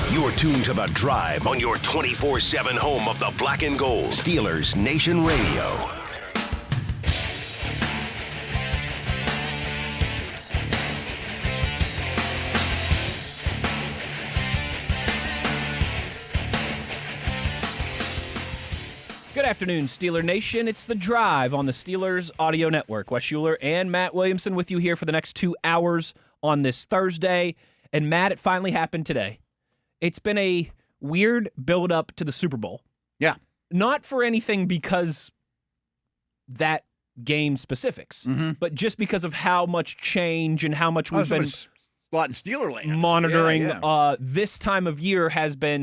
You're tuned to The Drive on your 24/7 home of the Black and Gold. Steelers Nation Radio. Good afternoon, Steeler Nation. It's The Drive on the Steelers Audio Network. Wes Uhler and Matt Williamson with you here for the next 2 hours on this Thursday. And Matt, it finally happened today. It's been a weird build-up to the Super Bowl. Yeah. Not for anything because that game specifics, but just because of how much change and how much we've been a lot in Steeler land. monitoring. Yeah. This time of year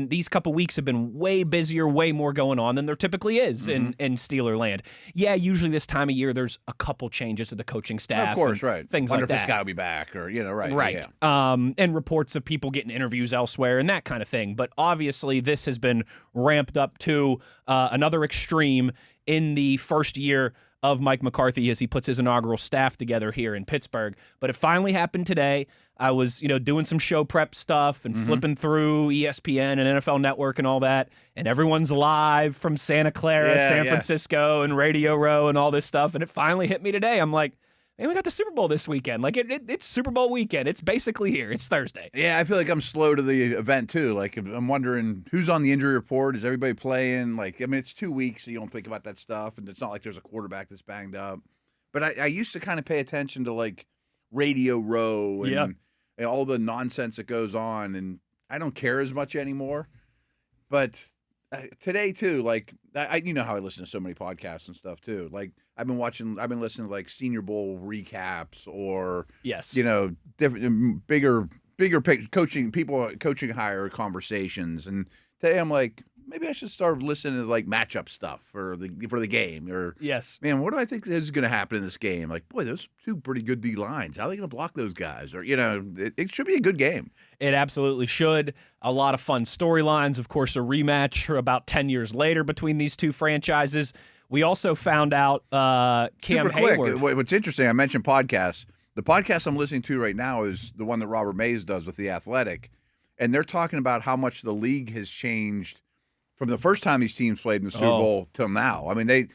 these couple weeks have been way busier, way more going on than there typically is in Steeler land. Yeah, usually this time of year there's a couple changes to the coaching staff. Of course, right. Things Wonder like that. if this guy will be back or, right. Right. Yeah. And reports of people getting interviews elsewhere and that kind of thing. But obviously this has been ramped up to another extreme in the first year of Mike McCarthy as he puts his inaugural staff together here in Pittsburgh. But it finally happened today. I was, doing some show prep stuff and flipping through ESPN and NFL Network and all that, and everyone's live from Santa Clara, San Francisco, and Radio Row and all this stuff, and it finally hit me today. I'm like, man, we got the Super Bowl this weekend. Like, it's Super Bowl weekend. It's basically here. It's Thursday. Yeah, I feel like I'm slow to the event, too. Like, I'm wondering who's on the injury report. Is everybody playing? Like, I mean, it's 2 weeks, so you don't think about that stuff, and it's not like there's a quarterback that's banged up. But I used to kind of pay attention to, like, Radio Row and all the nonsense that goes on, and I don't care as much anymore. But today, too, like, you know how I listen to so many podcasts and stuff, too. Like, I've been listening to, like, Senior Bowl recaps or, different, bigger coaching hire conversations. And today I'm like, maybe I should start listening to, like, matchup stuff for the game. Or, man, what do I think is going to happen in this game? Like, boy, those two pretty good D lines. How are they going to block those guys? Or, it should be a good game. It absolutely should. A lot of fun storylines. Of course, a rematch about 10 years later between these two franchises. We also found out Cam Hayward. What's interesting, I mentioned podcasts. The podcast I'm listening to right now is the one that Robert Mays does with The Athletic, and they're talking about how much the league has changed from the first time these teams played in the Super Bowl till now. I mean, they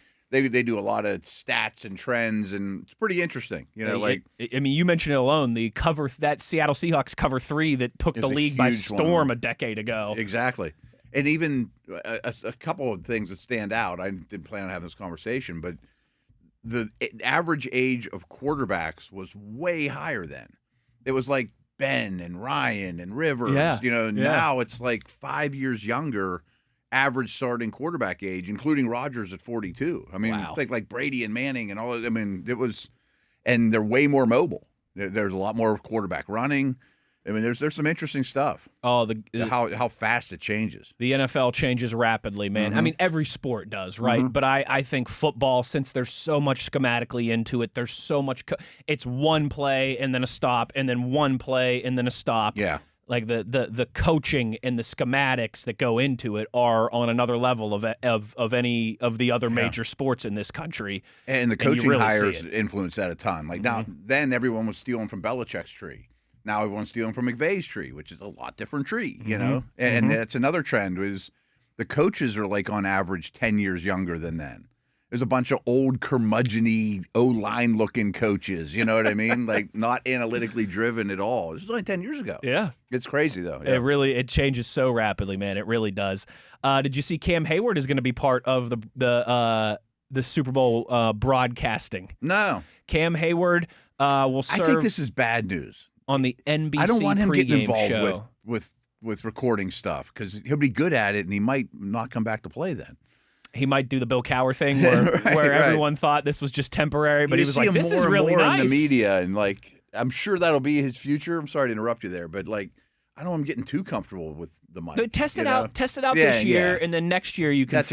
do a lot of stats and trends, and it's pretty interesting. You mentioned it alone. That Seattle Seahawks cover 3 that took the league by storm a decade ago. Exactly. And even a couple of things that stand out. I didn't plan on having this conversation, but the average age of quarterbacks was way higher then. It was like Ben and Ryan and Rivers. Now it's like 5 years younger average starting quarterback age, including Rodgers at 42. I mean, think like Brady and Manning and all. I mean, and they're way more mobile. There's a lot more quarterback running. I mean, there's some interesting stuff. Oh, how fast it changes. The NFL changes rapidly, man. I mean, every sport does, right? But I think football, since there's so much schematically into it, there's so much. It's one play and then a stop, and then one play and then a stop. Yeah. Like the coaching and the schematics that go into it are on another level of any of the other major sports in this country. And the coaching hires influence that a ton. Like then everyone was stealing from Belichick's tree. Now everyone's stealing from McVay's tree, which is a lot different tree, And that's another trend is the coaches are like on average 10 years younger than then. There's a bunch of old curmudgeon-y O-line looking coaches, you know what I mean? Like not analytically driven at all. This was only 10 years ago. Yeah. It's crazy though. Yeah. It changes so rapidly, man. It really does. Did you see Cam Hayward is going to be part of the Super Bowl broadcasting? No. Cam Hayward will serve. I think this is bad news. On the NBC I don't want him getting involved show. with recording stuff because he'll be good at it and he might not come back to play then. He might do the Bill Cowher thing where everyone thought this was just temporary, but he was like, "This is really nice." In the media, and like, I'm sure that'll be his future. I'm sorry to interrupt you there, but like, I don't want him getting too comfortable with the mic. But test it out this year, and then next year you can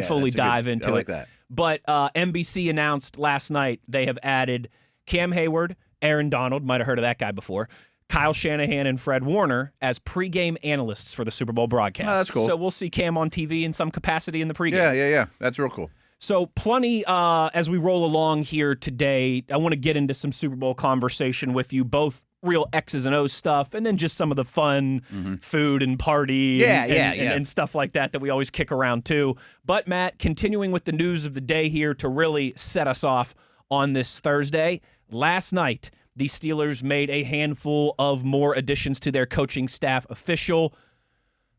fully dive into it. I like that. But NBC announced last night they have added Cam Hayward, Aaron Donald, might have heard of that guy before, Kyle Shanahan and Fred Warner as pregame analysts for the Super Bowl broadcast. Oh, that's cool. So we'll see Cam on TV in some capacity in the pregame. Yeah. That's real cool. So plenty as we roll along here today. I want to get into some Super Bowl conversation with you, both real X's and O's stuff, and then just some of the fun food and party and stuff like that we always kick around too. But Matt, continuing with the news of the day here to really set us off on this Thursday, last night the Steelers made a handful of more additions to their coaching staff official.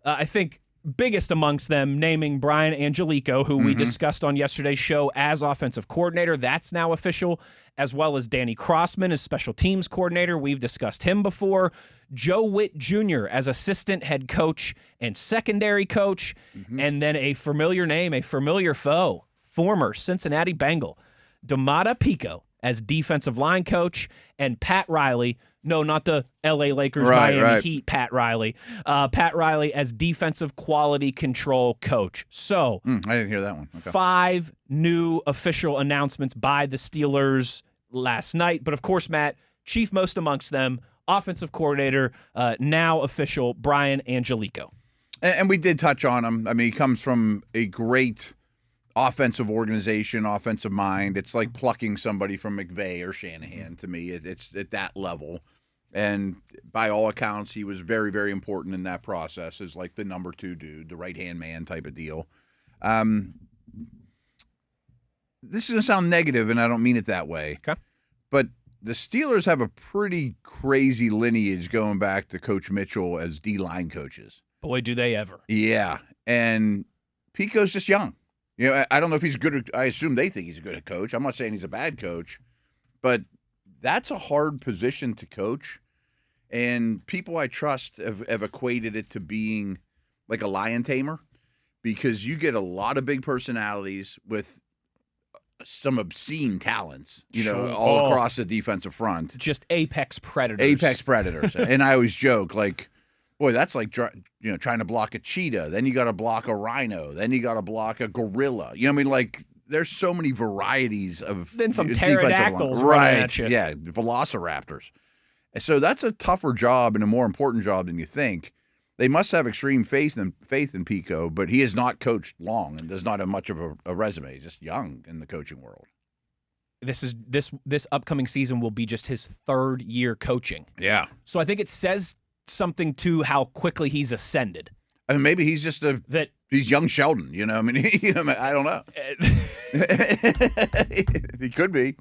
I think biggest amongst them naming Brian Angelico, who we discussed on yesterday's show as offensive coordinator. That's now official, as well as Danny Crossman as special teams coordinator. We've discussed him before. Joe Witt Jr. as assistant head coach and secondary coach. And then a familiar name, a familiar foe, former Cincinnati Bengal, Domata Pico as defensive line coach, and Pat Riley, no, not the L.A. Lakers, Miami Heat Pat Riley, Pat Riley as defensive quality control coach. So I didn't hear that one. Okay. 5 new official announcements by the Steelers last night. But of course, Matt, chief most amongst them, offensive coordinator, now official, Brian Angelico. And we did touch on him. I mean, he comes from a great offensive organization, offensive mind. It's like plucking somebody from McVay or Shanahan to me. It's at that level. And by all accounts, he was very, very important in that process as like the number 2 dude, the right-hand man type of deal. This is going to sound negative, and I don't mean it that way. Okay. But the Steelers have a pretty crazy lineage going back to Coach Mitchell as D-line coaches. Boy, do they ever. Yeah. And Pico's just young. You know, I don't know if he's good. I assume they think he's a good coach. I'm not saying he's a bad coach, but that's a hard position to coach. And people I trust have equated it to being like a lion tamer, because you get a lot of big personalities with some obscene talents, all across the defensive front. Just apex predators. Apex predators. And I always joke, like, boy, that's like trying to block a cheetah. Then you got to block a rhino. Then you got to block a gorilla. You know what I mean? Like, there's so many varieties of then some pterodactyls running at you. Yeah, velociraptors. So that's a tougher job and a more important job than you think. They must have extreme faith in Pico, but he has not coached long and does not have much of a resume. He's just young in the coaching world. This upcoming season will be just his 3rd year coaching. Yeah. So I think it says something to how quickly he's ascended. I mean, maybe he's just he's young Sheldon, I mean, I don't know. He could be.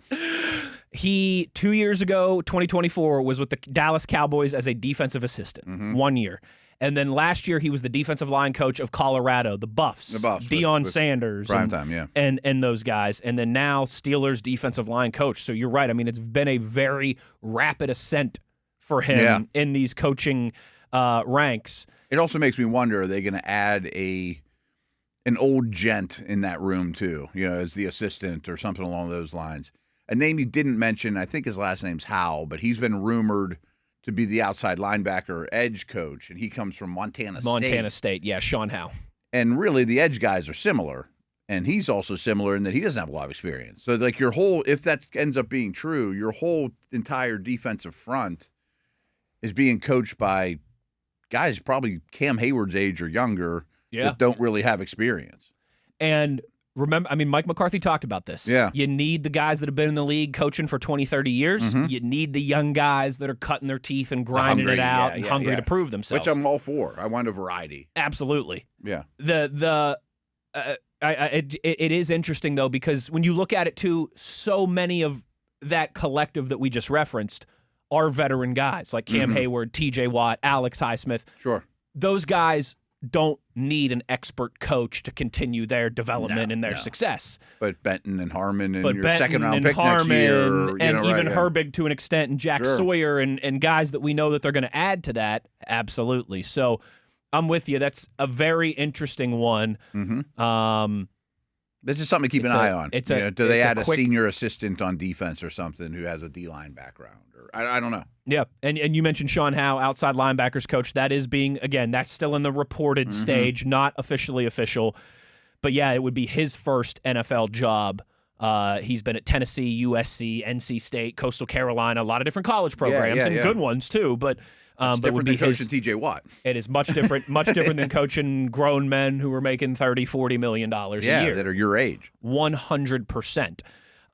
He, 2 years ago, 2024, was with the Dallas Cowboys as a defensive assistant, 1 year. And then last year, he was the defensive line coach of Colorado, the Buffs. Deion Sanders. Primetime, yeah. And those guys. And then now Steelers defensive line coach. So you're right. I mean, it's been a very rapid ascent for him in these coaching ranks. It also makes me wonder, are they going to add an old gent in that room too, as the assistant or something along those lines? A name you didn't mention, I think his last name's Howe, but he's been rumored to be the outside linebacker edge coach, and he comes from Montana State. Montana State, yeah, Sean Howe. And really, the edge guys are similar, and he's also similar in that he doesn't have a lot of experience. So, like, if that ends up being true, your whole entire defensive front is being coached by guys probably Cam Hayward's age or younger that don't really have experience. And remember, I mean, Mike McCarthy talked about this. Yeah. You need the guys that have been in the league coaching for 20, 30 years. You need the young guys that are cutting their teeth and grinding it out and hungry to prove themselves. Which I'm all for. I want a variety. Absolutely. Yeah. It is interesting, though, because when you look at it, too, so many of that collective that we just referenced are veteran guys like Cam Hayward, TJ Watt, Alex Highsmith. Sure. Those guys don't need an expert coach to continue their development and their success. But Benton and Harmon and your second-round pick next year. And even Herbig to an extent, and Jack Sawyer and guys that we know that they're going to add to that, absolutely. So I'm with you. That's a very interesting one. This is something to keep an eye on. Do they add a quick senior assistant on defense or something who has a D-line background? Or I don't know. Yeah, and you mentioned Sean Howe, outside linebackers coach. That is being, again, that's still in the reported stage, not officially official. But, yeah, it would be his first NFL job. He's been at Tennessee, USC, NC State, Coastal Carolina, a lot of different college programs and good ones too. But different than coaching TJ Watt. It is much different than coaching grown men who are making $30, $40 million a year. That are your age. 100%.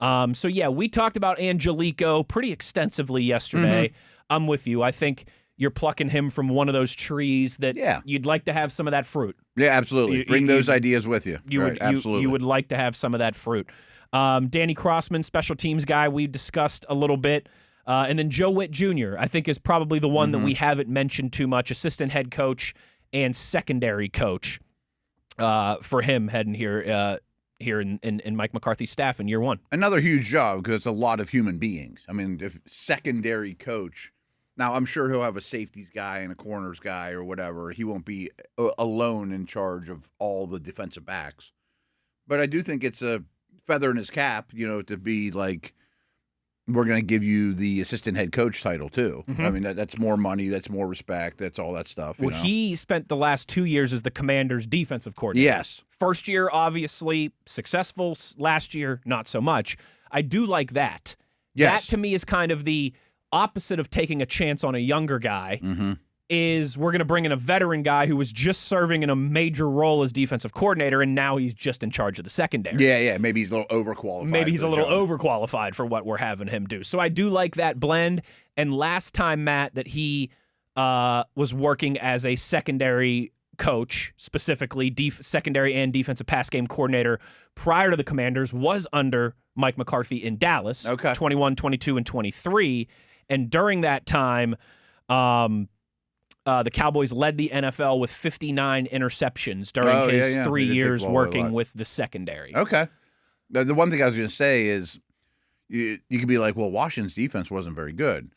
So, yeah, we talked about Angelico pretty extensively yesterday. I'm with you. I think you're plucking him from one of those trees that you'd like to have some of that fruit. Yeah, absolutely. Bring those ideas with you. Absolutely. You would like to have some of that fruit. Danny Crossman, special teams guy, we discussed a little bit. And then Joe Witt Jr., I think, is probably the one that we haven't mentioned too much, assistant head coach and secondary coach for him heading here in Mike McCarthy's staff in year one. Another huge job because it's a lot of human beings. I mean, if secondary coach, now I'm sure he'll have a safeties guy and a corners guy or whatever. He won't be alone in charge of all the defensive backs. But I do think it's a feather in his cap, to be like, we're going to give you the assistant head coach title too. I mean, that's more money, that's more respect, that's all that stuff. Well, he spent the last 2 years as the Commanders' defensive coordinator. Yes. First year, obviously, successful. Last year, not so much. I do like that. Yes. That, to me, is kind of the opposite of taking a chance on a younger guy, is we're going to bring in a veteran guy who was just serving in a major role as defensive coordinator, and now he's just in charge of the secondary. Yeah. Maybe he's a little overqualified. Maybe he's a little overqualified for what we're having him do. So I do like that blend. And last time, Matt, that he was working as a secondary coach, specifically secondary and defensive pass game coordinator prior to the Commanders, was under Mike McCarthy in Dallas, 21, 22, and 23. And during that time, the Cowboys led the NFL with 59 interceptions during his 3 years working with the secondary. Okay. The one thing I was going to say is you could be like, well, Washington's defense wasn't very good.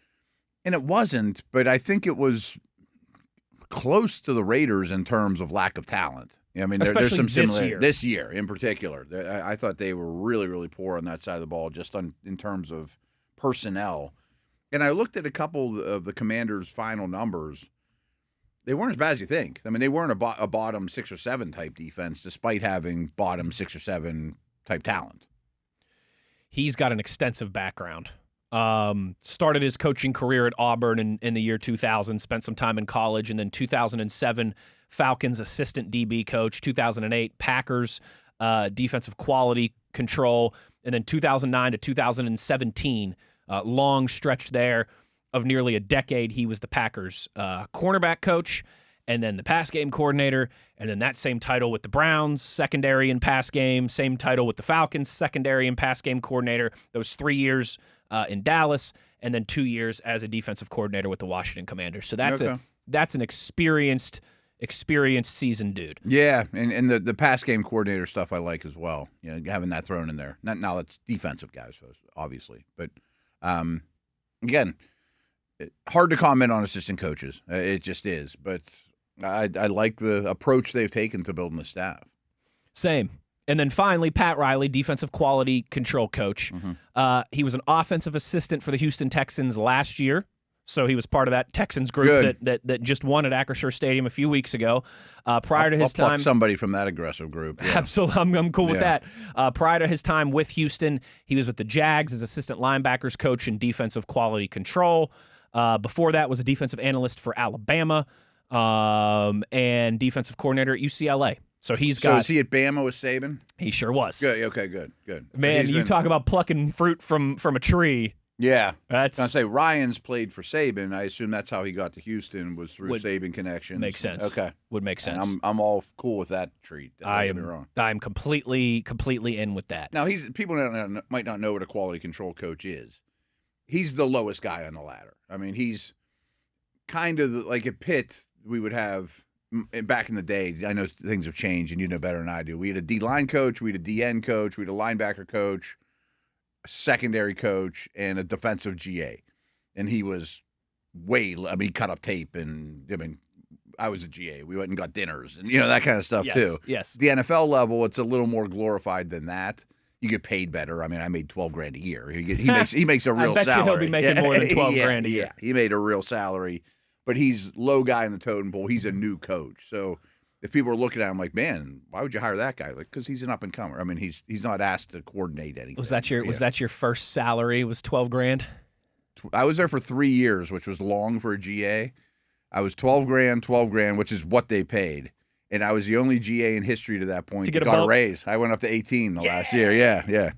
And it wasn't, but I think it was close to the Raiders in terms of lack of talent. I mean, there's some similarity. This year in particular. I thought they were really, really poor on that side of the ball, just in terms of personnel. And I looked at a couple of the Commanders' final numbers. They weren't as bad as you think. I mean, they weren't a bottom 6 or 7 type defense, despite having bottom 6 or 7 type talent. He's got an extensive background. Started his coaching career at Auburn in the year 2000, spent some time in college, and then 2007, Falcons assistant DB coach, 2008, Packers defensive quality control, and then 2009 to 2017, long stretch there of nearly a decade. He was the Packers cornerback coach, and then the pass game coordinator, and then that same title with the Browns, secondary and pass game, same title with the Falcons, secondary and pass game coordinator. Those 3 years in Dallas, and then 2 years as a defensive coordinator with the Washington Commanders. So that's an experienced seasoned dude. Yeah, and the pass game coordinator stuff I like as well. Having that thrown in there. Now it's defensive guys, obviously, but again, hard to comment on assistant coaches. It just is, but I like the approach they've taken to building the staff. Same. And then finally, Pat Riley, defensive quality control coach. He was an offensive assistant for the Houston Texans last year. So he was part of that Texans group that just won at Acrisure Stadium a few weeks ago. Prior to his I'll time, pluck somebody from that aggressive group. Yeah. Absolutely, I'm cool with that. Prior to his time with Houston, he was with the Jags as assistant linebackers coach and defensive quality control. Before that, was a defensive analyst for Alabama and defensive coordinator at UCLA. So is he at Bama with Saban? He sure was. Good. Okay. Good. Man, you talk about plucking fruit from a tree. Yeah, that's. I say Ryan's played for Saban. I assume that's how he got to Houston, was through Saban connections. Makes sense. Okay, would make sense. And I'm all cool with that treat. I'm completely in with that. Now people might not know what a quality control coach is. He's the lowest guy on the ladder. I mean, he's kind of like at Pitt. We would have back in the day. I know things have changed, and you know better than I do. We had a D-line coach, we had a DN coach, we had a linebacker coach, a secondary coach, and a defensive GA. And he was he cut up tape, and I was a GA. We went and got dinners and that kind of stuff too. Yes. The NFL level, it's a little more glorified than that. You get paid better. I mean, I made $12,000 a year. He makes a real salary. I bet you he'll be making more than $12,000 a year. Yeah, he made a real salary, but he's low guy in the totem pole. He's a new coach, so if people are looking at him like, man, why would you hire that guy? Like, because he's an up and comer. I mean, he's not asked to coordinate anything. Was that your first salary? Was $12,000? I was there for 3 years, which was long for a GA. I was $12,000, which is what they paid. And I was the only GA in history to that point to got a raise. I went up to 18 the last year. Yeah.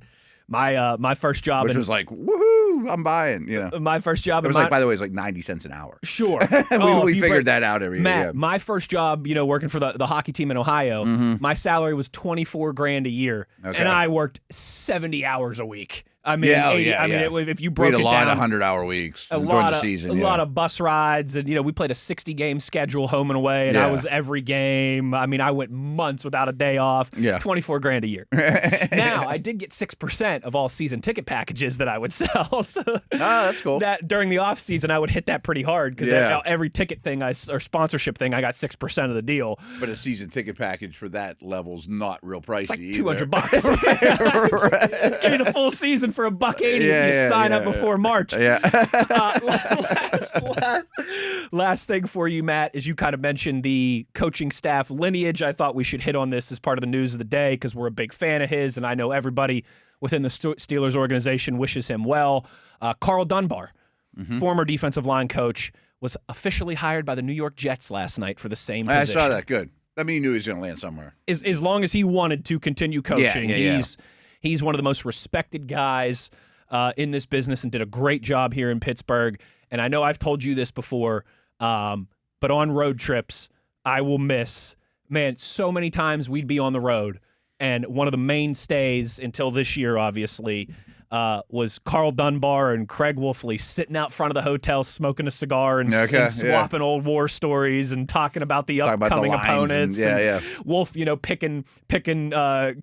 My first job, which was like, woohoo, I'm buying. My first job. It was by the way, it was like 90 cents an hour. Sure, we figured that out every year. Matt, Yeah. my first job, working for the hockey team in Ohio, my salary was $24,000 a year, and I worked 70 hours a week. I mean, if you broke it down, we had a lot of 100-hour weeks during the season. A lot of bus rides, and we played a 60-game schedule home and away, and I was every game. I mean, I went months without a day off. Yeah. $24,000 a year. Now, I did get 6% of all season ticket packages that I would sell. So that's cool. That during the off season, I would hit that pretty hard because every ticket thing or sponsorship thing, I got 6% of the deal. But a season ticket package for that level's not real pricey. It's like $200. Right. Give me the full season for $180 if you sign up before March. Yeah. Last thing for you, Matt, is you kind of mentioned the coaching staff lineage. I thought we should hit on this as part of the news of the day because we're a big fan of his, and I know everybody within the Steelers organization wishes him well. Carl Dunbar, former defensive line coach, was officially hired by the New York Jets last night for the same position. I saw that. Good. That means he knew he was going to land somewhere. As long as he wanted to continue coaching, he's one of the most respected guys in this business and did a great job here in Pittsburgh. And I know I've told you this before, but on road trips, I will miss, so many times we'd be on the road. And one of the mainstays until this year, obviously, was Carl Dunbar and Craig Wolfley sitting out front of the hotel smoking a cigar and swapping old war stories and talking about the upcoming opponents. Wolf, picking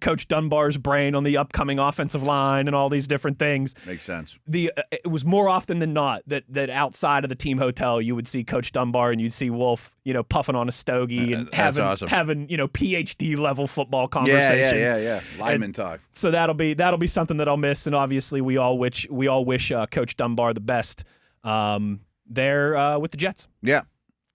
Coach Dunbar's brain on the upcoming offensive line and all these different things. Makes sense. It was more often than not that outside of the team hotel you would see Coach Dunbar and you'd see Wolf, puffing on a stogie and having PhD level football conversations. Lineman talk. So that'll be something that I'll miss, and obviously we all wish Coach Dunbar the best there with the Jets. Yeah,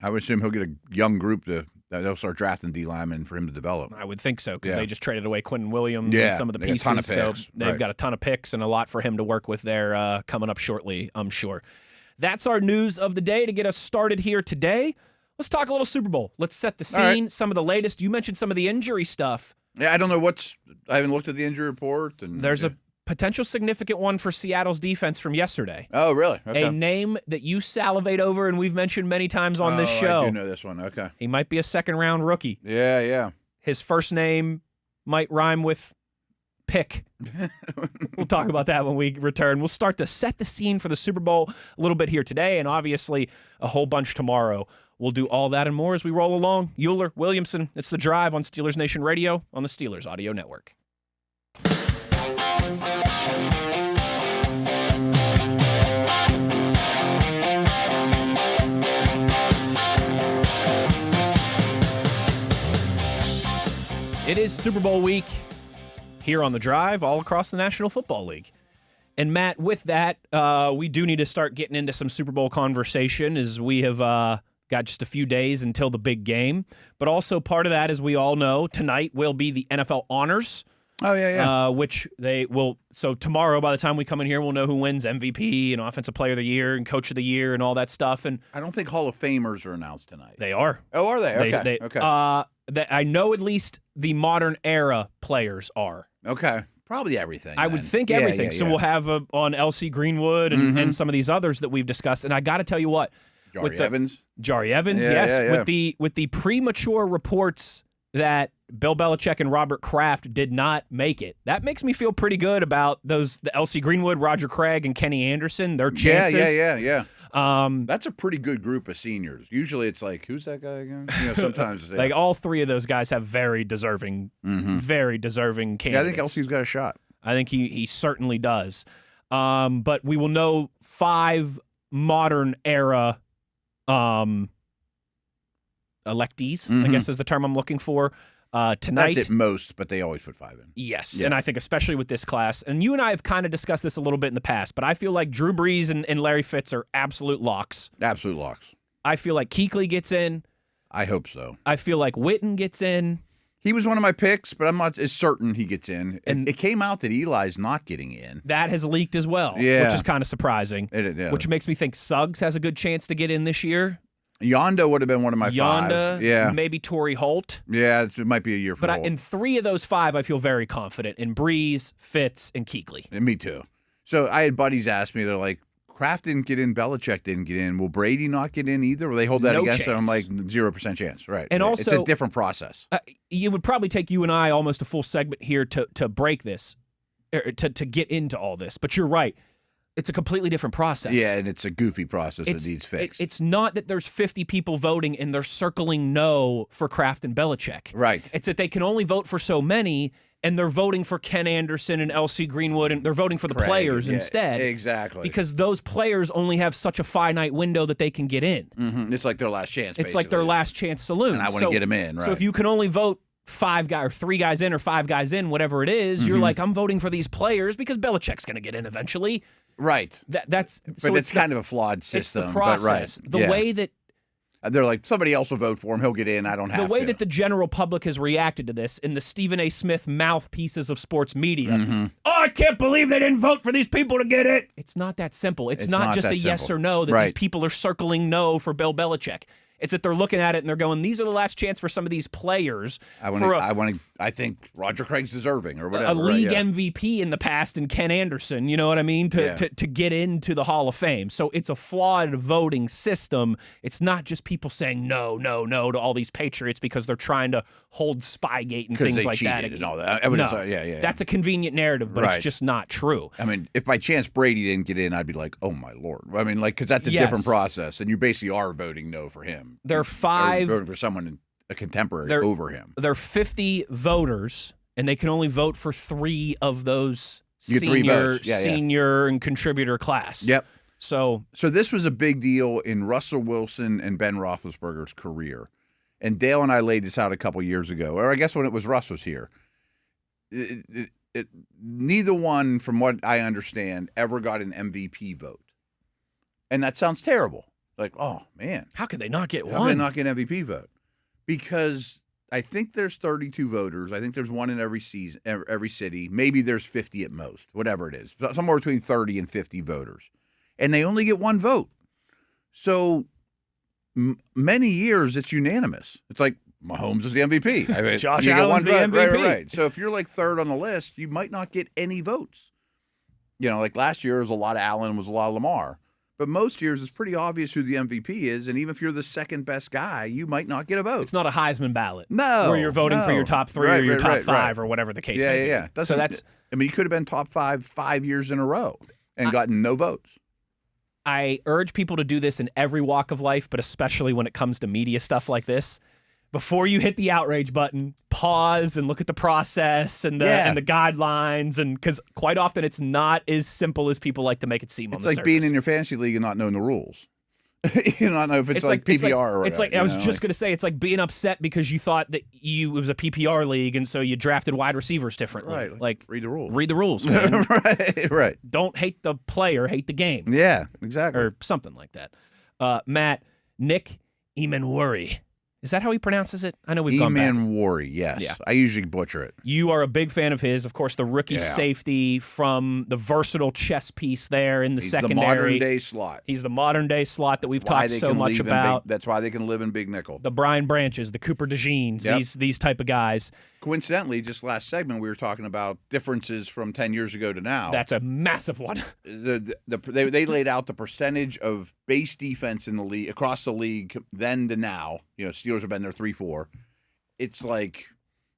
I would assume he'll get a young group they'll start drafting D linemen for him to develop. I would think so because they just traded away Quentin Williams and some of the pieces. Got a ton of picks. So they've got a ton of picks and a lot for him to work with there coming up shortly, I'm sure. That's our news of the day to get us started here today. Let's talk a little Super Bowl. Let's set the scene. Some of the latest. You mentioned some of the injury stuff. Yeah, I don't know I haven't looked at the injury report. And there's a potential significant one for Seattle's defense from yesterday. Oh, really? Okay. A name that you salivate over and we've mentioned many times on this show. I do know this one. Okay. He might be a second-round rookie. Yeah. His first name might rhyme with pick. We'll talk about that when we return. We'll start to set the scene for the Super Bowl a little bit here today and obviously a whole bunch tomorrow. We'll do all that and more as we roll along. Uhler, Williamson, it's The Drive on Steelers Nation Radio on the Steelers Audio Network. It is Super Bowl week here on The Drive all across the National Football League. And Matt, with that, we do need to start getting into some Super Bowl conversation as we have got just a few days until the big game. But also part of that, as we all know, tonight will be the NFL Honors. Oh, yeah. Which they will. So tomorrow, by the time we come in here, we'll know who wins MVP and Offensive Player of the Year and Coach of the Year and all that stuff. And I don't think Hall of Famers are announced tonight. They are. Oh, are they? Okay. Okay. I know at least the modern era players are. Okay. Probably everything. I would think everything. So we'll have on LC Greenwood and some of these others that we've discussed. And I got to tell you what. Jari Evans, yes. With the premature reports that Bill Belichick and Robert Kraft did not make it. That makes me feel pretty good about the LC Greenwood, Roger Craig, and Kenny Anderson, their chances. Yeah. That's a pretty good group of seniors. Usually it's like, who's that guy again? Sometimes. Like all three of those guys have very deserving candidates. Yeah, I think LC's got a shot. I think he certainly does. But we will know 5 modern era electees, I guess is the term I'm looking for, tonight. That's at most, but they always put 5 in. Yes, and I think especially with this class, and you and I have kind of discussed this a little bit in the past, but I feel like Drew Brees and Larry Fitz are absolute locks. Absolute locks. I feel like Kuechly gets in. I hope so. I feel like Witten gets in. He was one of my picks, but I'm not as certain he gets in. And it came out that Eli's not getting in. That has leaked as well, which is kind of surprising, which makes me think Suggs has a good chance to get in this year. Yonda would have been one of my Yonda, five. Yeah. maybe Torrey Holt. Yeah, it might be a year for But Holt. in 3 of those 5, I feel very confident in Breeze, Fitz, and Kuechly. And me too. So I had buddies ask me, they're like, Kraft didn't get in, Belichick didn't get in. Will Brady not get in either? Will they hold that No against him? I'm like, chance. 0% chance. Right. And It's also- a different process. It would probably take you and I almost a full segment here to break this, to get into all this. But you're right. It's a completely different process. Yeah, and it's a goofy process that needs fixed. It's not that there's 50 people voting and they're circling no for Kraft and Belichick. Right. It's that they can only vote for so many, and they're voting for Ken Anderson and L.C. Greenwood, and they're voting for the players instead. Exactly. Because those players only have such a finite window that they can get in. Mm-hmm. It's like their last chance, It's like their last chance saloon. And I want to get them in, right? So if you can only vote 5 guys or 3 guys in or 5 guys in, whatever it is, you're like, I'm voting for these players because Belichick's going to get in eventually. Right. That's But so it's kind of a flawed it's system. the process. But right. The way that they're like, somebody else will vote for him. He'll get in. I don't have to. the way that the general public has reacted to this in the Stephen A. Smith mouthpieces of sports media. Oh, I can't believe they didn't vote for these people to get it. It's not that simple. It's not just that a yes simple. or no that Right. these people are circling no for Bill Belichick. It's that they're looking at it and they're going, these are the last chance for some of these players. I think Roger Craig's deserving or whatever. A league right, yeah. MVP in the past and Ken Anderson, you know what I mean, to get into the Hall of Fame. So it's a flawed voting system. It's not just people saying no to all these Patriots because they're trying to hold Spygate and things they like that. cheated and all that. No, that's a convenient narrative, but it's Right. just not true. I mean, if by chance Brady didn't get in, I'd be like, oh, my Lord. I mean, like, because that's a Yes. different process, and you basically are voting no for him. There are Or 5. voting for someone, a contemporary, There- over him. There are 50 voters, and they can only vote for 3 of those You get 3 votes. Yeah, yeah. senior and contributor class. Yep. So this was a big deal in Russell Wilson and Ben Roethlisberger's career. And Dale and I laid this out a couple years ago, or I guess when Russ was here. Neither one, from what I understand, ever got an MVP vote. And that sounds terrible. Like, oh, man. how could they not get How one? did they not get an MVP vote? Because I think there's 32 voters. I think there's one in every season, every city. Maybe there's 50 at most, whatever it is. Somewhere between 30 and 50 voters. And they only get 1 vote. So many years it's unanimous. It's like Mahomes is the MVP. I mean, Josh you get Allen's one the vote. MVP. Right. So if you're like 3rd on the list, you might not get any votes. You know, like last year was a lot of Allen, was a lot of Lamar. But most years, it's pretty obvious who the MVP is, and even if you're the second best guy, you might not get a vote. It's not a Heisman ballot. No, where you're voting for your top 3 or your top 5 right. or whatever the case Yeah, may be. yeah. So that's. I mean, you could have been top 5 years in a row and gotten no votes. I urge people to do this in every walk of life, but especially when it comes to media stuff like this. Before you hit the outrage button, pause and look at the process and the guidelines, and because quite often it's not as simple as people like to make it seem. It's like being in your fantasy league and not knowing the rules. You don't know if it's like PPR or whatever. It's like I was just going to say, it's like being upset because you thought that it was a PPR league, and so you drafted wide receivers differently. Right. Like read the rules. Read the rules, man. right. Don't hate the player, hate the game. Yeah, exactly. Or something like that. Matt, Nick Emanwuri. Is that how he pronounces it? I know we've gone back. Emanwuri, yes. Yeah. I usually butcher it. You are a big fan of his. Of course, the rookie safety from the versatile chess piece there in the secondary. The modern-day slot. He's the modern-day slot that we've talked so much about. That's why they can live in Big Nickel. The Brian Branches, the Cooper DeJeans, these type of guys. Coincidentally, just last segment, we were talking about differences from 10 years ago to now. That's a massive one. They laid out the percentage of base defense in the league, across the league, then to now. You know, Steelers have been there 3-4. It's like,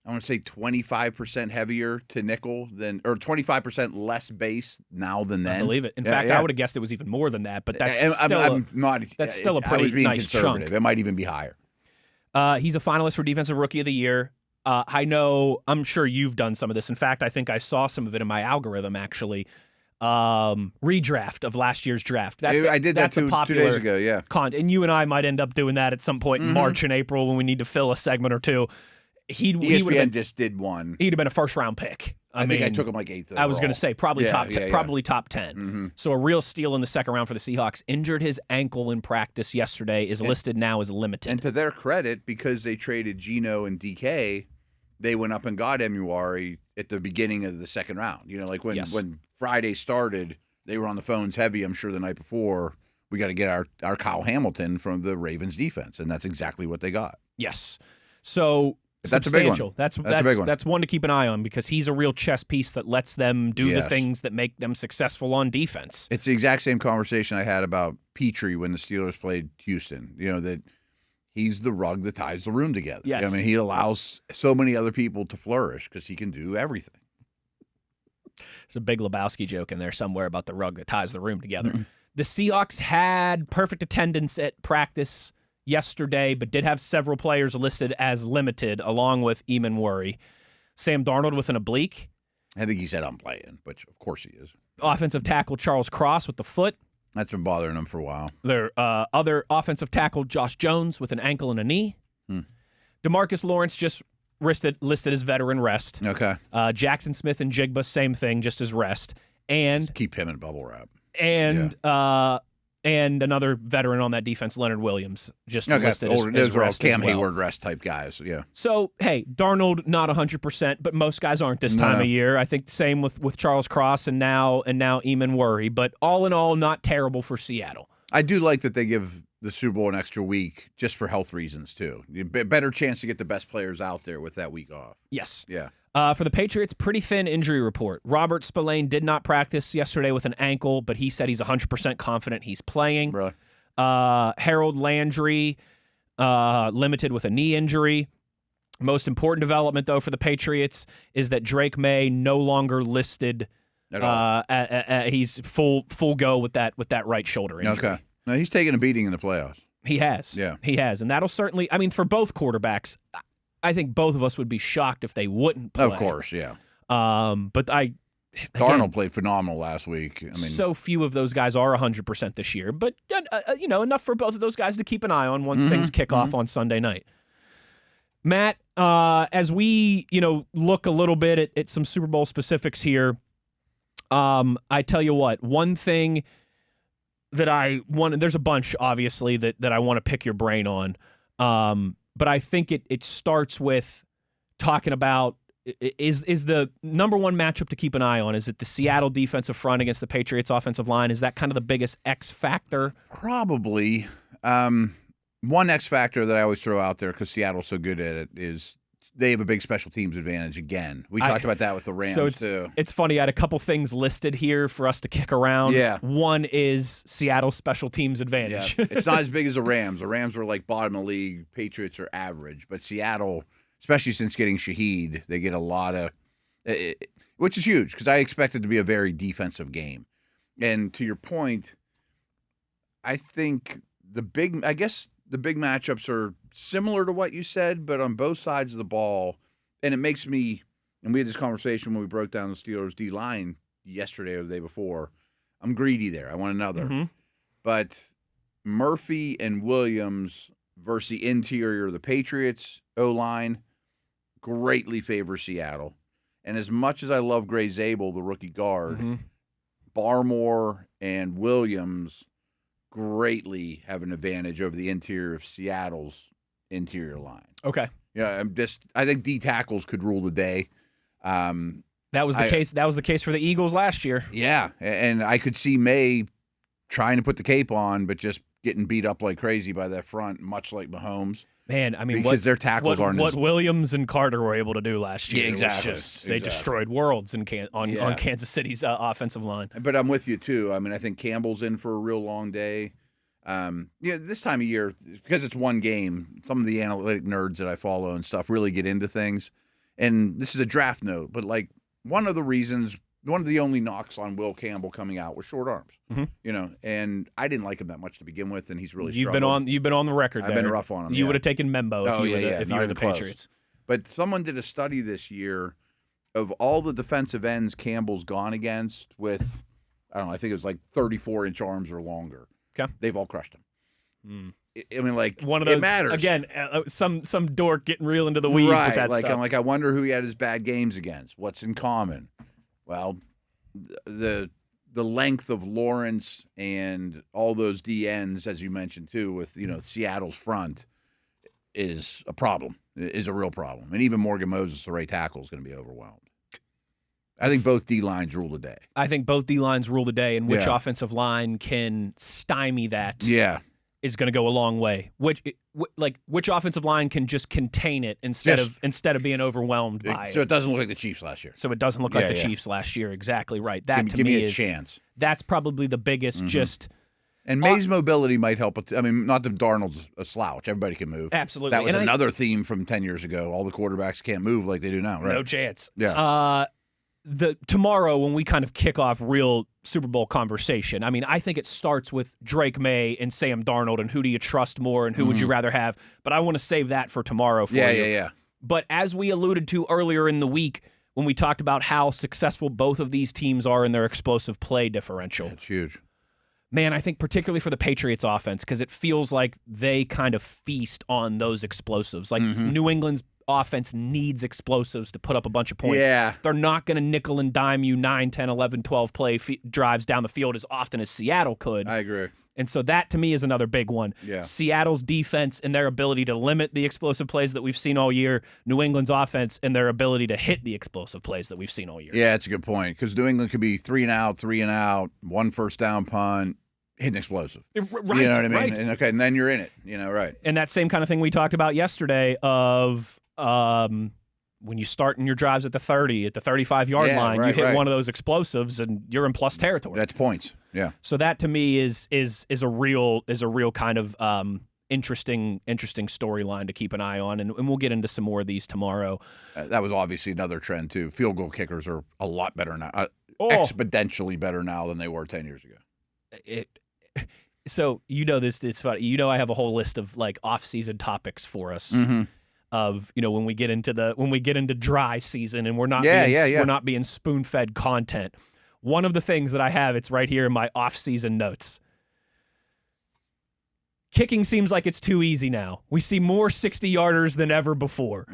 I want to say 25% heavier to nickel than, or 25% less base now than then. I believe it. In fact, I would have guessed it was even more than that, but that's still that's still a pretty I was being nice conservative. chunk. It might even be higher. He's a finalist for Defensive Rookie of the Year. I'm sure you've done some of this. In fact, I think I saw some of it in my algorithm, actually. Redraft of last year's draft. I did that a popular 2 days ago, yeah. And you and I might end up doing that at some point in March and April when we need to fill a segment or two. ESPN just did one. He'd have been a first-round pick. I think mean, I took him like 8th overall. I was going to say probably top 10. Probably top 10. Mm-hmm. So a real steal in the second round for the Seahawks. Injured his ankle in practice yesterday. Is listed now as limited. And to their credit, because they traded Geno and DK, they went up and got Emuari at the beginning of the second round. You know, like when Friday started, they were on the phones heavy, I'm sure, the night before we got to get our Kyle Hamilton from the Ravens defense, and that's exactly what they got. Yes. So that's a big one. That's a big one. That's one to keep an eye on because he's a real chess piece that lets them do the things that make them successful on defense. It's the exact same conversation I had about Petrie when the Steelers played Houston. That he's the rug that ties the room together. Yes. I mean, he allows so many other people to flourish because he can do everything. There's a big Lebowski joke in there somewhere about the rug that ties the room together. Mm-hmm. The Seahawks had perfect attendance at practice yesterday, but did have several players listed as limited, along with Eamon Worry. Sam Darnold with an oblique. I think he said I'm playing, but of course he is. Offensive tackle Charles Cross with the foot. That's been bothering him for a while. Their other offensive tackle Josh Jones with an ankle and a knee. DeMarcus Lawrence just listed as veteran rest. Okay. Jackson Smith and Jigba, same thing, just as rest. And keep him in bubble wrap. And another veteran on that defense, Leonard Williams, just listed as rest Cam as well. Hayward rest type guys. Yeah. So hey, Darnold not 100%, but most guys aren't this time of year. I think same with Charles Cross and now Eamon Worry. But all in all, not terrible for Seattle. I do like that they give the Super Bowl an extra week just for health reasons too. Better chance to get the best players out there with that week off. Yes. Yeah. For the Patriots, pretty thin injury report. Robert Spillane did not practice yesterday with an ankle, but he said he's 100% confident he's playing. Really? Harold Landry, limited with a knee injury. Most important development, though, for the Patriots is that Drake May no longer listed. At all. He's full go with that right shoulder injury. Okay. No, he's taking a beating in the playoffs. He has. Yeah. He has. And that'll certainly, I mean, for both quarterbacks, I think both of us would be shocked if they wouldn't play. Of course, yeah. But Darnold played phenomenal last week. I mean, so few of those guys are 100% this year, but enough for both of those guys to keep an eye on once things kick off on Sunday night. Matt, as we look a little bit at some Super Bowl specifics here, I tell you what, one thing that I want, there's a bunch obviously that I want to pick your brain on. But I think it starts with talking about is the number one matchup to keep an eye on. Is it the Seattle defensive front against the Patriots offensive line? Is that kind of the biggest X factor? Probably. One X factor that I always throw out there because Seattle's so good at it is they have a big special teams advantage again. We talked about that with the Rams too. It's funny. I had a couple things listed here for us to kick around. Yeah. One is Seattle's special teams advantage. Yeah. It's not as big as the Rams. The Rams were like bottom of the league. Patriots are average. But Seattle, especially since getting Shaheed, they get a lot of which is huge because I expect it to be a very defensive game. And to your point, I think the big matchups are similar to what you said, but on both sides of the ball. And it makes me, and we had this conversation when we broke down the Steelers D-line yesterday or the day before, I'm greedy there. I want another. Mm-hmm. But Murphy and Williams versus the interior of the Patriots O-line greatly favor Seattle. And as much as I love Gray Zabel, the rookie guard, Barmore and Williams greatly have an advantage over the interior of Seattle's interior line. Okay. Yeah, I think D tackles could rule the day. That was the case. That was the case for the Eagles last year. Yeah, and I could see May trying to put the cape on, but just getting beat up like crazy by that front, much like Mahomes. Man, I mean, because their tackles aren't what Williams and Carter were able to do last year. Yeah, exactly. They destroyed worlds on Kansas City's offensive line. But I'm with you too. I mean, I think Campbell's in for a real long day. This time of year, because it's one game, some of the analytic nerds that I follow and stuff really get into things. And this is a draft note, but like one of the only knocks on Will Campbell coming out was short arms. And I didn't like him that much to begin with, and he's really struggled. You've been on the record. I've been rough on him. You would have taken Membo if you were the Patriots. But someone did a study this year of all the defensive ends Campbell's gone against with, I don't know, I think it was like 34-inch arms or longer. Okay. They've all crushed him. I mean, like, one of those, it matters. Again, some dork getting real into the weeds with that stuff. I'm like, I wonder who he had his bad games against. What's in common? Well, the length of Lawrence and all those DNs, as you mentioned too, with Seattle's front is a problem. Is a real problem. And even Morgan Moses, the right tackle, is going to be overwhelmed. I think both D lines rule the day. I think both D lines rule the day, and which Yeah. offensive line can stymie that Yeah. is going to go a long way. Which offensive line can just contain it instead of being overwhelmed by it. So it doesn't look like the Chiefs last year. So it doesn't look like the Yeah. Chiefs last year. Exactly right. That to Give me me a is chance. That's probably the biggest. Just And May's mobility might help. I mean, not that Darnold's a slouch. Everybody can move. Absolutely. That was And another theme from 10 years ago. All the quarterbacks can't move like they do now, right? no chance. Yeah. Tomorrow when we kind of kick off real Super Bowl conversation, I mean, I think it starts with Drake May and Sam Darnold and who do you trust more and who would you rather have. But I want to save that for tomorrow for you. Yeah. But as we alluded to earlier in the week when we talked about how successful both of these teams are in their explosive play differential, It's huge. man, I think particularly for the Patriots offense, because it feels like they kind of feast on those explosives. Like New England's offense needs explosives to put up a bunch of points. Yeah. They're not going to nickel and dime you 9, 10, 11, 12 play drives down the field as often as Seattle could. I agree. And so that to me is another big one. Yeah. Seattle's defense and their ability to limit the explosive plays that we've seen all year. New England's offense and their ability to hit the explosive plays that we've seen all year. Yeah, it's a good point. Because New England could be 3 and out, 1 first down punt, hitting explosive. Right, You know what I mean? right. And then you're in it. Right. And that same kind of thing we talked about yesterday of when you start in your drives at the 30, at the 35-yard line, you hit one of those explosives and you're in plus territory. That's points. Yeah. So that to me is a real kind of interesting storyline to keep an eye on, and we'll get into some more of these tomorrow. That was obviously another trend too. Field goal kickers are a lot better now, exponentially better now than they were 10 years ago. So this, it's funny. I have a whole list of like off-season topics for us. Of when we get into dry season and we're not being spoon-fed content. One of the things that I have, it's right here in my off-season notes. Kicking seems like it's too easy now. We see more 60-yarders than ever before.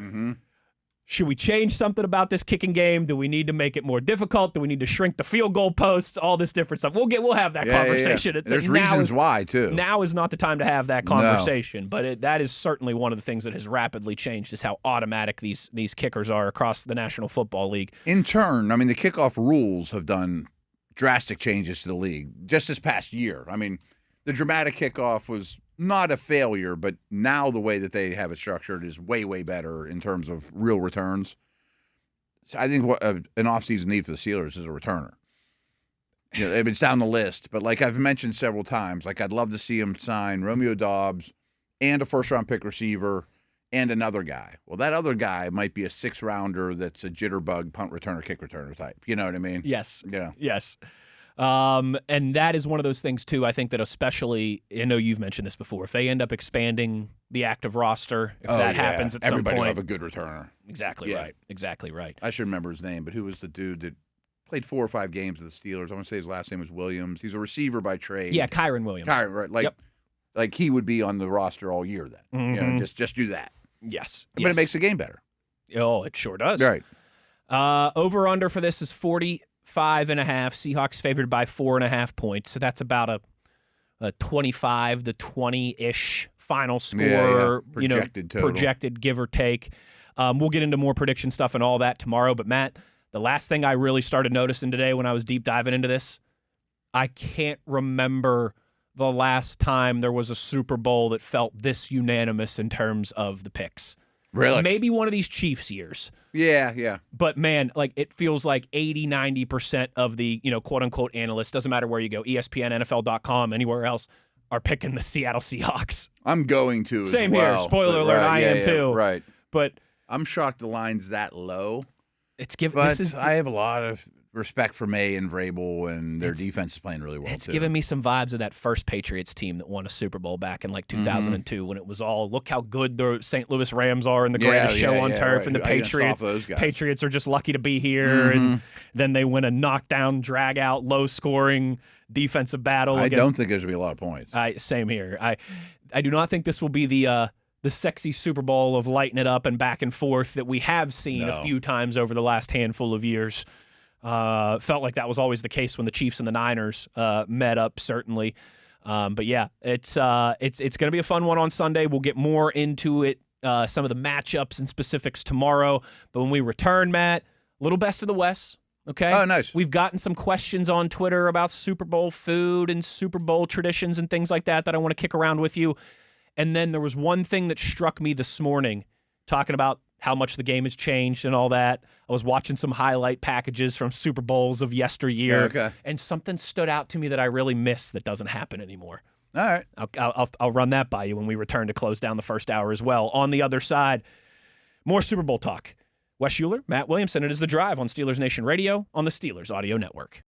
Should we change something about this kicking game? Do we need to make it more difficult? Do we need to shrink the field goal posts? All this different stuff. We'll have that conversation. Yeah. There's reasons why too. Now is not the time to have that conversation, but that is certainly one of the things that has rapidly changed is how automatic these kickers are across the National Football League. In turn, I mean, the kickoff rules have done drastic changes to the league just this past year. I mean, the dramatic kickoff was not a failure, but now the way that they have it structured is way, way better in terms of real returns. So I think what an offseason need for the Steelers is a returner. It's down the list, but like I've mentioned several times, like I'd love to see him sign Romeo Doubs and a first-round pick receiver and another guy. Well, that other guy might be a 6-rounder that's a jitterbug punt returner, kick returner type. You know what I mean? Yes. Yeah. Yes. And that is one of those things, too, I think that especially, I know you've mentioned this before, if they end up expanding the active roster, if that happens at everybody some will point. have a good returner. Exactly right. Exactly right. I should remember his name, but who was the dude that played 4 or 5 games with the Steelers? I want to say his last name was Williams. He's a receiver by trade. Yeah, Kyron Williams. Right. Like he would be on the roster all year then. Just do that. Yes. But it makes the game better. Oh, it sure does. Right. Over-under for this is 45.5. Seahawks favored by 4.5 points. So that's about a 25 to 20-ish final score. Projected total. Projected, give or take. We'll get into more prediction stuff and all that tomorrow. But, Matt, the last thing I really started noticing today when I was deep diving into this, I can't remember the last time there was a Super Bowl that felt this unanimous in terms of the picks. Really? Maybe one of these Chiefs years. Yeah. But, man, like it feels like 80, 90% of the, quote-unquote analysts, doesn't matter where you go, ESPN, NFL.com, anywhere else, are picking the Seattle Seahawks. I'm going to as Same well, here. Spoiler alert, I am too. Right. But I'm shocked the line's that low. But I have a lot of respect for May and Vrabel, and their defense is playing really well, It's too. giving me some vibes of that first Patriots team that won a Super Bowl back in like 2002 when it was all, look how good the St. Louis Rams are and the greatest show on turf, right. and the How you gonna stop those guys? Patriots are just lucky to be here, and then they win a knockdown, drag-out, low-scoring defensive battle. I don't think there's going to be a lot of points. Same here. I do not think this will be the sexy Super Bowl of lighting it up and back and forth that we have seen a few times over the last handful of years. Felt like that was always the case when the Chiefs and the Niners met up, certainly. But yeah, it's going to be a fun one on Sunday. We'll get more into it, some of the matchups and specifics tomorrow. But when we return, Matt, little best of the West, Okay. Oh, nice. We've gotten some questions on Twitter about Super Bowl food and Super Bowl traditions and things like that I want to kick around with you. And then there was one thing that struck me this morning, talking about how much the game has changed and all that. I was watching some highlight packages from Super Bowls of yesteryear, and something stood out to me that I really miss that doesn't happen anymore. All right. I'll run that by you when we return to close down the first hour as well. On the other side, more Super Bowl talk. Wes Uhler, Matt Williamson. It is The Drive on Steelers Nation Radio on the Steelers Audio Network.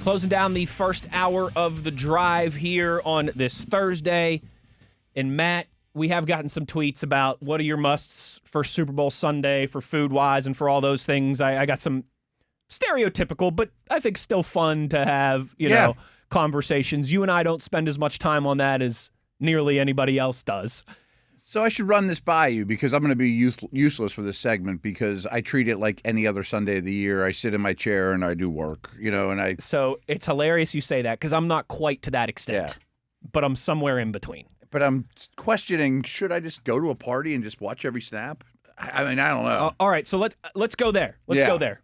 Closing down the first hour of The Drive here on this Thursday. And Matt, we have gotten some tweets about what are your musts for Super Bowl Sunday for food-wise and for all those things. I got some stereotypical, but I think still fun to have, you know, conversations. You and I don't spend as much time on that as nearly anybody else does. So I should run this by you because I'm going to be useless for this segment because I treat it like any other Sunday of the year. I sit in my chair and I do work, you know, and I... So it's hilarious you say that because I'm not quite to that extent, but I'm somewhere in between. But I'm questioning, should I just go to a party and just watch every snap? I mean, I don't know. All right, so let's go there. Let's go there.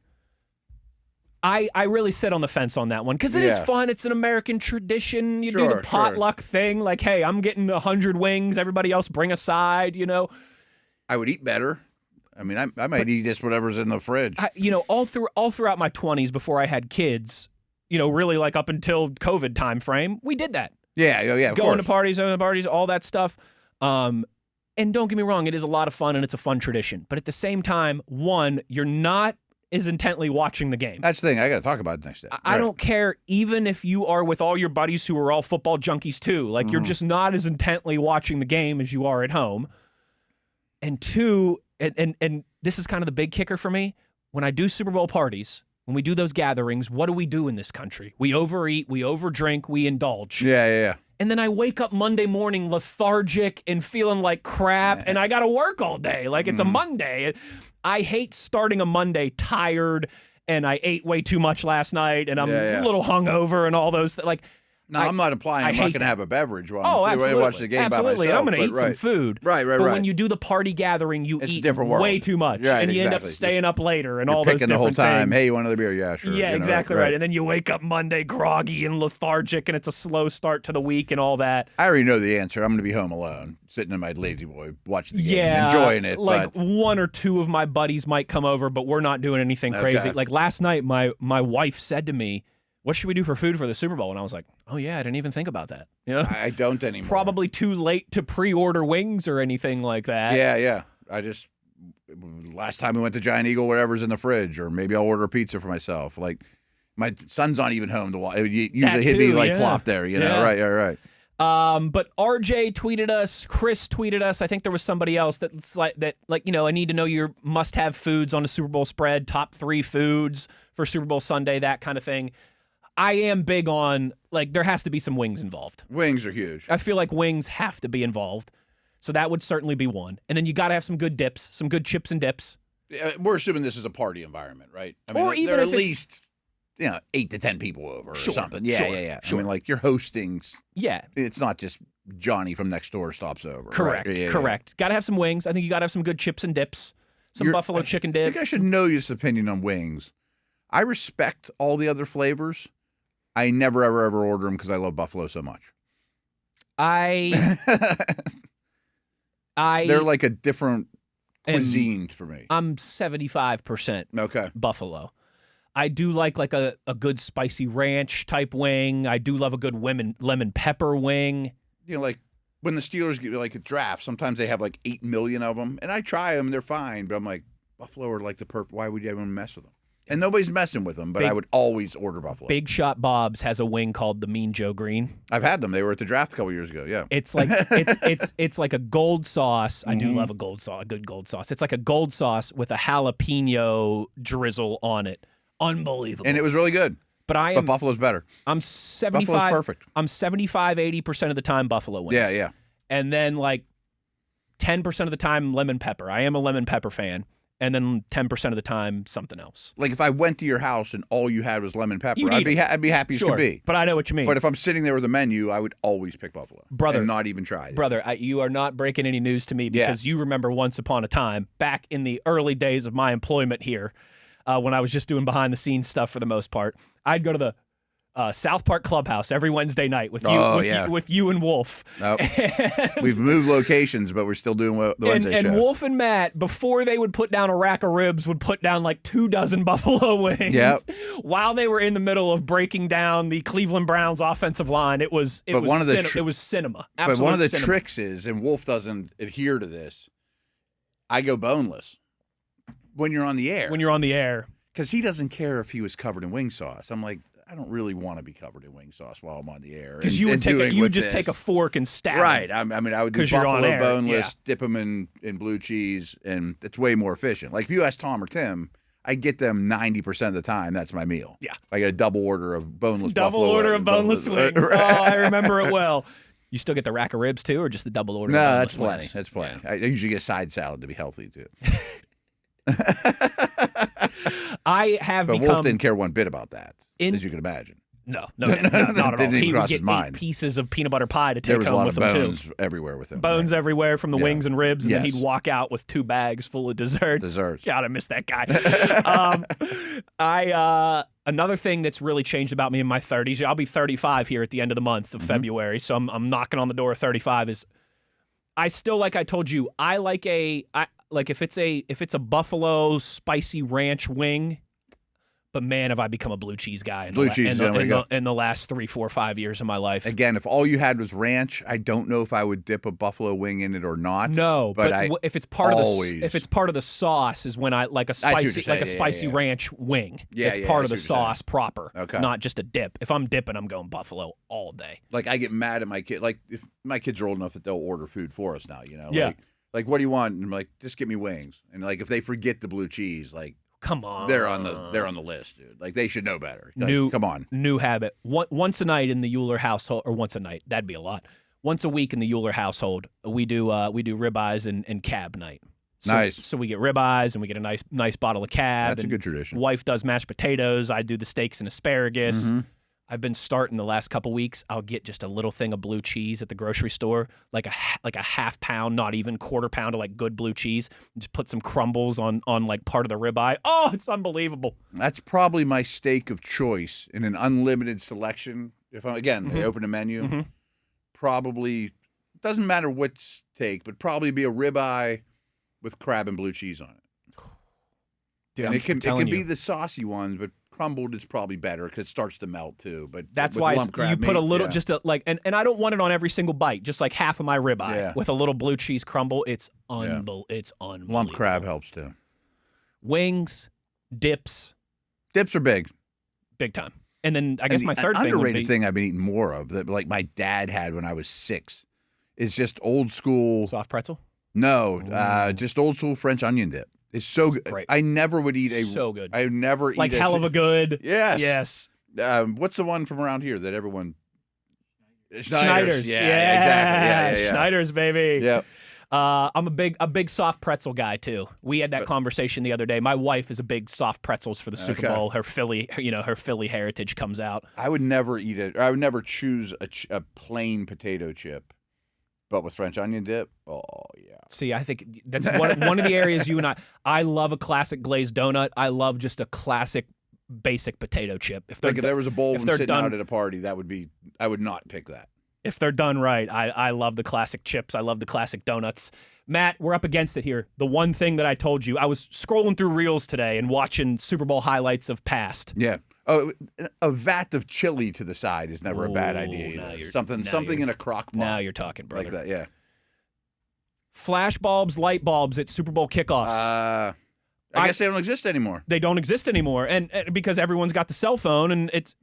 I really sit on the fence on that one because it is fun. It's an American tradition. You do the potluck thing. Like, hey, I'm getting 100 wings. Everybody else bring a side, you know. I would eat better. I mean, I might eat just whatever's in the fridge. All throughout my 20s before I had kids, you know, really like up until COVID time frame, we did that. Yeah, of Going to course. parties, all that stuff. And don't get me wrong, it is a lot of fun and it's a fun tradition. But at the same time, one, you're not as intently watching the game. That's the thing. I got to talk about it next day. I don't care, even if you are with all your buddies who are all football junkies too. Like, you're just not as intently watching the game as you are at home. And two, and this is kind of the big kicker for me, when I do Super Bowl parties, when we do those gatherings, what do we do in this country? We overeat, we overdrink, we indulge. Yeah. And then I wake up Monday morning lethargic and feeling like crap, and I got to work all day. Like, it's a Monday. I hate starting a Monday tired, and I ate way too much last night, and I'm a little hungover and all those. No, I'm not implying I'm not going to have a beverage while I'm watching the game by myself. I'm going to eat some food. Right. But when you do the party gathering, you eat way too much. Right, and you end up staying up later and all You're those picking the whole different time. things. Hey, you want another beer? Yeah, sure. Yeah, exactly right. And then you wake up Monday groggy and lethargic, and it's a slow start to the week and all that. I already know the answer. I'm going to be home alone, sitting in my lazy boy, watching the game, enjoying it. Like, one or two of my buddies might come over, but we're not doing anything crazy. Like, last night, my wife said to me, what should we do for food for the Super Bowl? And I was like, oh, yeah, I didn't even think about that. You know, I don't anymore. Probably too late to pre-order wings or anything like that. Yeah. Last time we went to Giant Eagle, whatever's in the fridge, or maybe I'll order a pizza for myself. Like, my son's not even home to watch. Usually he'd be like plopped there, you know? Right. But RJ tweeted us, Chris tweeted us. I think there was somebody else that's like, you know, I need to know your must-have foods on a Super Bowl spread, top 3 foods for Super Bowl Sunday, that kind of thing. I am big on, like, there has to be some wings involved. Wings are huge. I feel like wings have to be involved. So that would certainly be one. And then you got to have some good dips, some good chips and dips. We're assuming this is a party environment, right? I mean, or even there are if at least 8 to 10 people over or something. Yeah. Sure. I mean, like, you're hosting. Yeah. It's not just Johnny from next door stops over. Correct. Right? Correct. Got to have some wings. I think you got to have some good chips and dips. Some buffalo chicken dip. I think I should know your opinion on wings. I respect all the other flavors. I never, ever order them because I love buffalo so much. They're like a different cuisine for me. I'm 75% buffalo. I do like a good spicy ranch type wing. I do love a good lemon pepper wing. You know, like when the Steelers get like a draft, sometimes they have like 8 million of them, and I try them, and they're fine. But I'm like, buffalo are like the perfect. Why would you even mess with them? And nobody's messing with them, but I would always order buffalo. Big Shot Bob's has a wing called the Mean Joe Green. I've had them. They were at the draft a couple years ago. Yeah, it's like it's like a gold sauce. I do love a good gold sauce. It's like a gold sauce with a jalapeno drizzle on it. Unbelievable. And it was really good. But buffalo's better. I'm 75. Buffalo's perfect. I'm 75-80% of the time buffalo wings. Yeah. And then like 10% of the time lemon pepper. I am a lemon pepper fan. and then 10% of the time something else. Like if I went to your house and all you had was lemon pepper, You'd I'd eat be happy as Sure, could be. but I know what you mean. But if I'm sitting there with a menu, I would always pick buffalo, Brother, and not even try it. Brother, you are not breaking any news to me because you remember once upon a time, back in the early days of my employment here, when I was just doing behind-the-scenes stuff for the most part, I'd go to the South Park Clubhouse every Wednesday night with you, with you and Wolf. Nope. We've moved locations, but we're still doing the Wednesday show. And Wolf and Matt, before they would put down a rack of ribs, would put down like 24 buffalo wings. Yep. While they were in the middle of breaking down the Cleveland Browns offensive line, it was cinema. But one of the cinema. tricks is, and Wolf doesn't adhere to this, I go boneless when you're on the air. When you're on the air. Because he doesn't care if he was covered in wing sauce. I'm like, I don't really want to be covered in wing sauce while I'm on the air. Because you would take a fork and stab right. him. I mean, I would do buffalo boneless, dip them in blue cheese, and it's way more efficient. Like if you ask Tom or Tim, I get them 90% of the time. That's my meal. Yeah. I get a double order of boneless Double buffalo. order of boneless wings. Oh, I remember it well. You still get the rack of ribs too, or just the double order? No, of that's plenty. wings? That's plenty. Yeah. I usually get a side salad to be healthy too. But Wolf didn't care one bit about that, as you can imagine. No, not at all. Didn't He cross would his get mind. 8 pieces of peanut butter pie to There take was a home lot with of him bones too. everywhere with him. Bones everywhere from the wings and ribs, and then Yes. he'd walk out with 2 bags full of desserts. Desserts. God, I miss that guy. Another thing that's really changed about me in my 30s. I'll be 35 here at the end of the month of February, so I'm knocking on the door of 35. Is I still, like I told you, I like if it's a buffalo spicy ranch wing. But man, have I become a blue cheese guy in the last 3, 4, 5 years of my life. Again, if all you had was ranch, I don't know if I would dip a buffalo wing in it or not. No, but if it's part of the sauce is when I like a spicy ranch wing. Yeah, it's part of the sauce proper, okay. Not just a dip. If I'm dipping, I'm going buffalo all day. Like I get mad at my kid. Like if my kids are old enough that they'll order food for us now, you know. Yeah. Like what do you want? And I'm like, just get me wings. And like if they forget the blue cheese, like. Come on, they're on the list, dude. Like they should know better. Like, come on, new habit. Once a night in the Uhler household, or once a night, that'd be a lot. Once a week in the Uhler household, we do ribeyes and cab night. Nice. So we get ribeyes and we get a nice bottle of cab. That's a good tradition. Wife does mashed potatoes. I do the steaks and asparagus. I've been starting the last couple weeks. I'll get just a little thing of blue cheese at the grocery store, like a half pound, not even quarter pound of like good blue cheese. Just put some crumbles on like part of the ribeye. Oh, it's unbelievable. That's probably my steak of choice in an unlimited selection. If I open a menu, probably doesn't matter what steak, but probably be a ribeye with crab and blue cheese on it. Dude, and it can be the saucy ones, but crumbled is probably better because it starts to melt too. But that's why you put a little, just a like, and I don't want it on every single bite. Just like half of my ribeye with a little blue cheese crumble. It's unbelievable. Lump crab helps too. Wings, dips are big time. And then I guess my third thing underrated thing I've been eating more of that, like my dad had when I was 6, is just old school soft pretzel. No, just old school French onion dip. It's so good. Great. I never would eat so good. I would never like eat hell of a good. Yes. What's the one from around here that everyone? Schneider's. Yeah, exactly. Yeah. Schneider's, baby. Yeah. I'm a big soft pretzel guy too. We had that conversation the other day. My wife is a big soft pretzels for the Super Bowl. Her Philly heritage comes out. I would never eat it. I would never choose a plain potato chip. But with French onion dip, oh yeah. See, I think that's one of the areas you and I love a classic glazed donut. I love just a classic basic potato chip. If there was a bowl sitting out at a party, I would not pick that. If they're done right, I love the classic chips. I love the classic donuts. Matt, we're up against it here. The one thing that I told you, I was scrolling through Reels today and watching Super Bowl highlights of past. Yeah. Oh, a vat of chili to the side is never a bad idea either. Something in a crock pot. Now you're talking, brother. Like that, yeah. Flash bulbs, light bulbs at Super Bowl kickoffs. I guess they don't exist anymore. They don't exist anymore, and because everyone's got the cell phone, and it's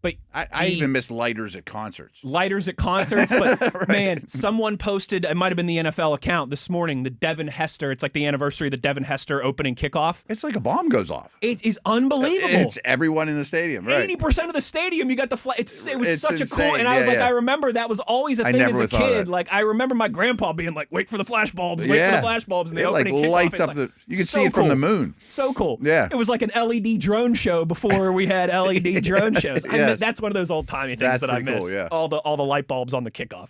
But I even miss lighters at concerts. Lighters at concerts, but Right. man, someone posted. It might have been the NFL account this morning. The Devin Hester. It's like the anniversary of the Devin Hester opening kickoff. It's like a bomb goes off. It is unbelievable. It's everyone in the stadium. Right. 80% of the stadium, you got the flag. It was It's such a cool. insane. And I was Yeah, like, yeah. I remember that was always a I thing as never a thought kid. that. Like I remember my grandpa being like, "Wait for the flash bulbs. Wait for the flash bulbs." And the It like opening kickoff. lights It's up like, the. You can so see it from the cool. moon. So cool. Yeah. It was like an LED drone show before we had LED drone shows. Yes. That's one of those old timey things That's that I pretty miss. cool, yeah. All the light bulbs on the kickoff.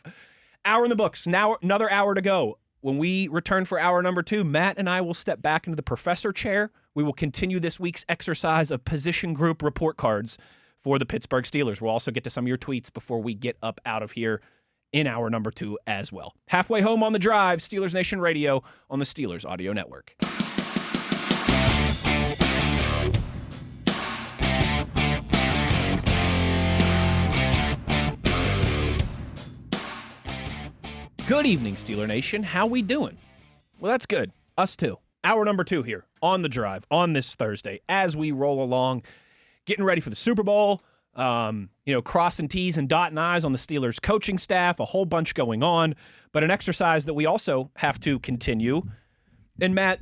Hour in the books. Now another hour to go. When we return for hour number 2, Matt and I will step back into the professor chair. We will continue this week's exercise of position group report cards for the Pittsburgh Steelers. We'll also get to some of your tweets before we get up out of here in hour number 2 as well. Halfway home on the drive, Steelers Nation Radio on the Steelers Audio Network. Good evening, Steeler Nation. How we doing? Well, that's good. Us too. Hour number 2 here on the drive on this Thursday as we roll along, getting ready for the Super Bowl. Crossing T's and dotting I's on the Steelers coaching staff, a whole bunch going on, but an exercise that we also have to continue. And Matt,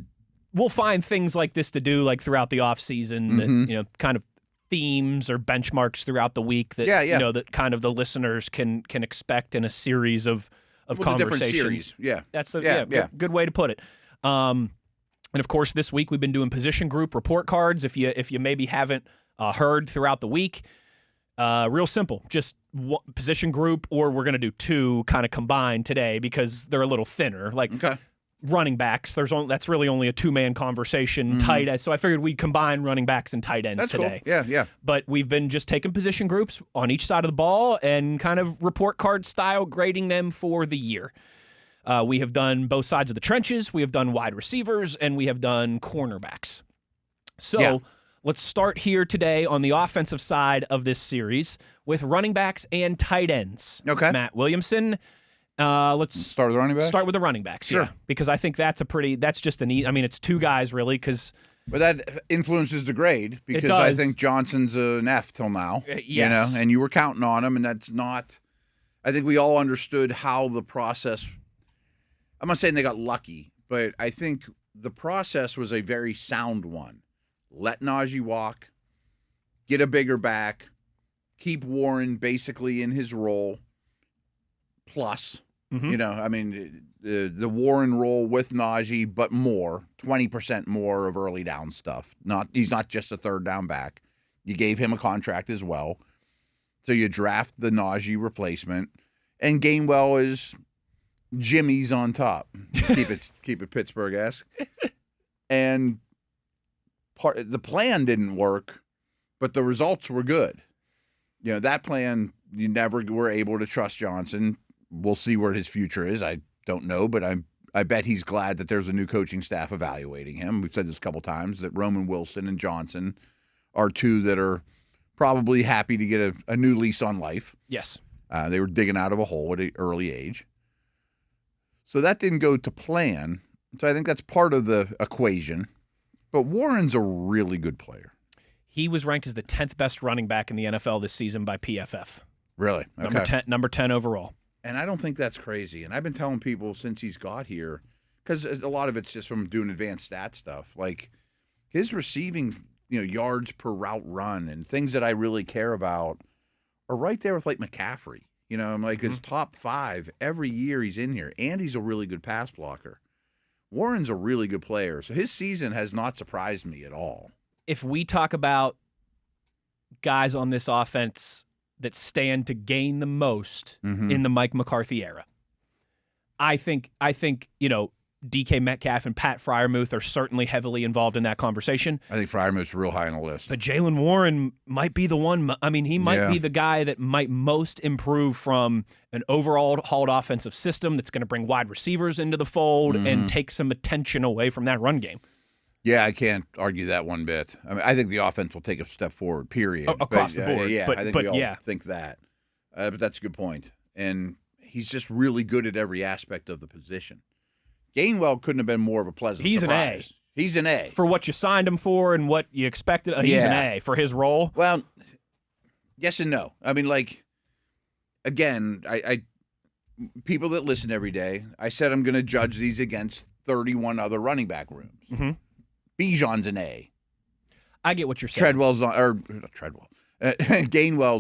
we'll find things like this to do like throughout the offseason that, kind of themes or benchmarks throughout the week that, that kind of the listeners can expect in a series of conversations. Series. Yeah. That's a good way to put it. And of course, this week we've been doing position group report cards. If you maybe haven't heard throughout the week, real simple, just one position group, or we're going to do 2 kind of combined today because they're a little thinner. Like running backs, that's really only a 2-man conversation. Tight ends. So I figured we'd combine running backs and tight ends today. Cool. Yeah. But we've been just taking position groups on each side of the ball and kind of report card style grading them for the year. We have done both sides of the trenches. We have done wide receivers, and we have done cornerbacks. So let's start here today on the offensive side of this series with running backs and tight ends. Okay. Matt Williamson. Let's start with the running backs. Start with the running backs, sure. yeah, because I think that's just it's 2 guys really, because. But that influences the grade because I think Johnson's an F till now. Yes. And you were counting on him, and that's not. I think we all understood how the process. I'm not saying they got lucky, but I think the process was a very sound one. Let Najee walk, get a bigger back, keep Warren basically in his role, plus, the Warren role with Najee, but more, 20% more of early down stuff. He's not just a third down back. You gave him a contract as well. So you draft the Najee replacement, and Gainwell is Jimmy's on top. Keep it Pittsburgh-esque. And the plan didn't work, but the results were good. That plan, you never were able to trust Johnson. We'll see where his future is. I don't know, but I bet he's glad that there's a new coaching staff evaluating him. We've said this a couple times, that Roman Wilson and Johnson are 2 that are probably happy to get a new lease on life. Yes. They were digging out of a hole at an early age. So that didn't go to plan. So I think that's part of the equation. But Warren's a really good player. He was ranked as the 10th best running back in the NFL this season by PFF. Really? Okay. Number 10 overall. And I don't think that's crazy. And I've been telling people since he's got here, because a lot of it's just from doing advanced stat stuff, like his receiving, yards per route run and things that I really care about are right there with like McCaffrey. I'm like his top 5 every year he's in here, and he's a really good pass blocker. Warren's a really good player, so his season has not surprised me at all. If we talk about guys on this offense that stand to gain the most in the Mike McCarthy era, I think DK Metcalf and Pat Freiermuth are certainly heavily involved in that conversation. I think Freiermuth's real high on the list. But Jaylen Warren might be the one. I mean, he might be the guy that might most improve from an overall hauled offensive system that's going to bring wide receivers into the fold and take some attention away from that run game. Yeah, I can't argue that one bit. I mean, I think the offense will take a step forward, period. Across the board. Yeah, I think we all yeah. think that. But that's a good point. And he's just really good at every aspect of the position. Gainwell couldn't have been more of a pleasant surprise. He's an A. He's an A. For what you signed him for and what you expected, he's an A for his role. Well, yes and no. I mean, like, again, I people that listen every day, I said I'm going to judge these against 31 other running back rooms. Mm-hmm. Bijan's an A. I get what you're saying. Gainwell's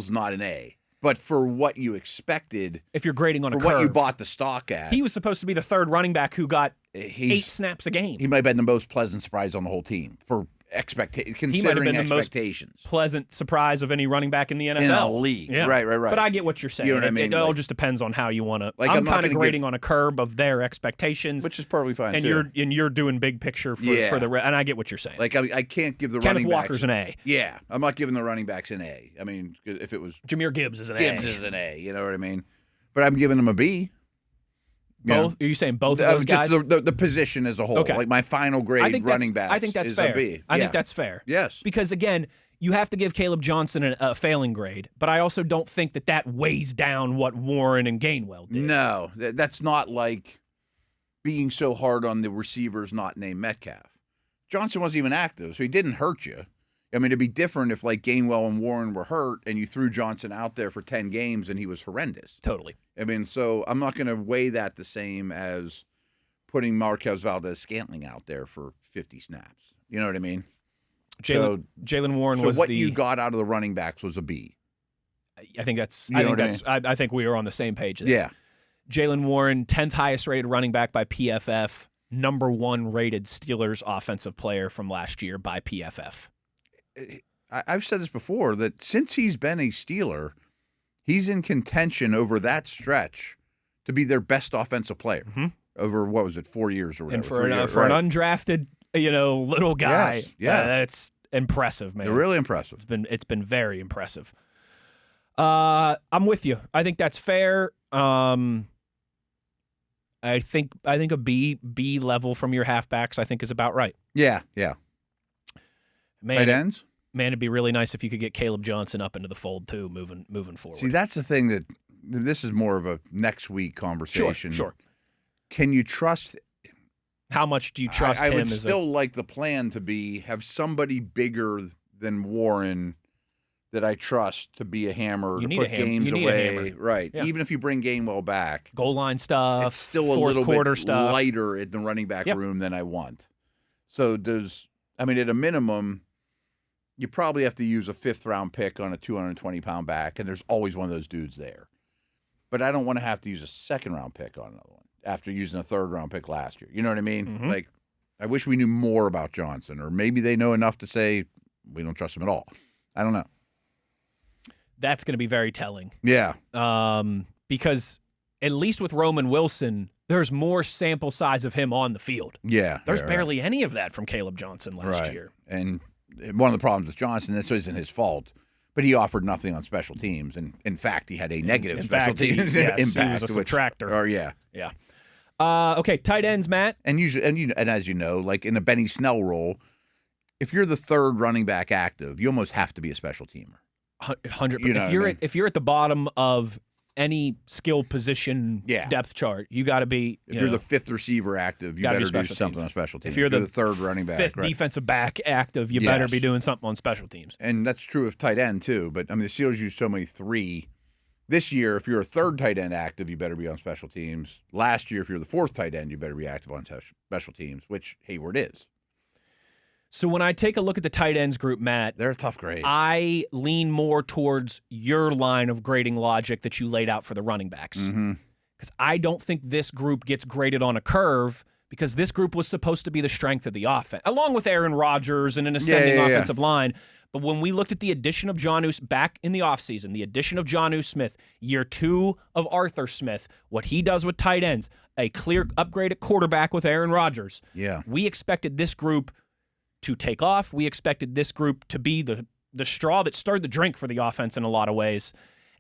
not an A. But for what you expected, if you're grading on a for curve, what you bought the stock at, he was supposed to be the third running back who got 8 snaps a game. He might have been the most pleasant surprise on the whole team for considering expectations. Pleasant surprise of any running back in the NFL. In a league. Yeah. Right. But I get what you're saying. You know what I mean? It all just depends on how you want to. Like, I'm kind of grading on a curve of their expectations, which is perfectly fine. And too. you're doing big picture for the. And I get what you're saying. Like, I can't give the Kenneth running backs. Walker's an A. Yeah, I'm not giving the running backs an A. I mean, if it was Jahmyr Gibbs is an A. Gibbs is an A. You know what I mean? But I'm giving him a B. Both? Are you saying both of those guys? Just the position as a whole. Okay. Like my final grade running back. I think that's is fair. A B. I think that's fair. Yes. Because again, you have to give Caleb Johnson a failing grade, but I also don't think that weighs down what Warren and Gainwell did. No, that's not like being so hard on the receivers not named Metcalf. Johnson wasn't even active, so he didn't hurt you. I mean, it'd be different if like Gainwell and Warren were hurt and you threw Johnson out there for 10 games and he was horrendous. Totally. I mean, so I'm not going to weigh that the same as putting Marquez Valdez-Scantling out there for 50 snaps. You know what I mean? Jaylen Warren was what you got out of the running backs was a B. I think I think we are on the same page there. Yeah. Jaylen Warren, 10th highest rated running back by PFF, number 1 rated Steelers offensive player from last year by PFF. I've said this before, that since he's been a Steeler, he's in contention over that stretch to be their best offensive player over, what was it, 4 years or whatever. And for an undrafted, little guy, yes. That's impressive, man. They're really impressive. It's been very impressive. I'm with you. I think that's fair. I think a B level from your halfbacks I think is about right. Yeah. Man, tight ends? Man, it'd be really nice if you could get Caleb Johnson up into the fold too, moving forward. See, that's the thing that this is more of a next week conversation. Sure. Can you trust? How much do you trust him? I would still like the plan to have somebody bigger than Warren that I trust to be a hammer, to put games away. Right. Yeah. Even if you bring Gainwell back. Goal line stuff. It's still a little bit lighter in the running back room than I want. So at a minimum, you probably have to use a 5th-round pick on a 220-pound back, and there's always one of those dudes there. But I don't want to have to use a 2nd-round pick on another one after using a 3rd-round pick last year. You know what I mean? Mm-hmm. Like, I wish we knew more about Johnson, or maybe they know enough to say we don't trust him at all. I don't know. That's going to be very telling. Yeah. Because at least with Roman Wilson, there's more sample size of him on the field. Yeah. There's barely any of that from Caleb Johnson last year. And one of the problems with Johnson, this isn't his fault, but he offered nothing on special teams. And in fact, he had a negative special teams impact. He was a subtractor. Yeah. Okay, tight ends, Matt. And as you know, like in a Benny Snell role, if you're the 3rd running back active, you almost have to be a special teamer. 100%. If you're at the bottom of any skill position depth chart, you got to be. If you're the 5th receiver active, you better do something on special teams. If you're the 3rd running back, 5th defensive back active, you better be doing something on special teams. And that's true of tight end too. But I mean, the Steelers use so many 3. This year, if you're a 3rd tight end active, you better be on special teams. Last year, if you're the 4th tight end, you better be active on special teams, which Hayward is. So when I take a look at the tight ends group, Matt, they're a tough grade. I lean more towards your line of grading logic that you laid out for the running backs. Because I don't think this group gets graded on a curve, because this group was supposed to be the strength of the offense, along with Aaron Rodgers and an ascending offensive line. But when we looked at the addition of Jonnu back in the offseason, the addition of Jonnu Smith, year 2 of Arthur Smith, what he does with tight ends, a clear upgrade at quarterback with Aaron Rodgers. Yeah. We expected this group to take off. We expected this group to be the straw that stirred the drink for the offense in a lot of ways.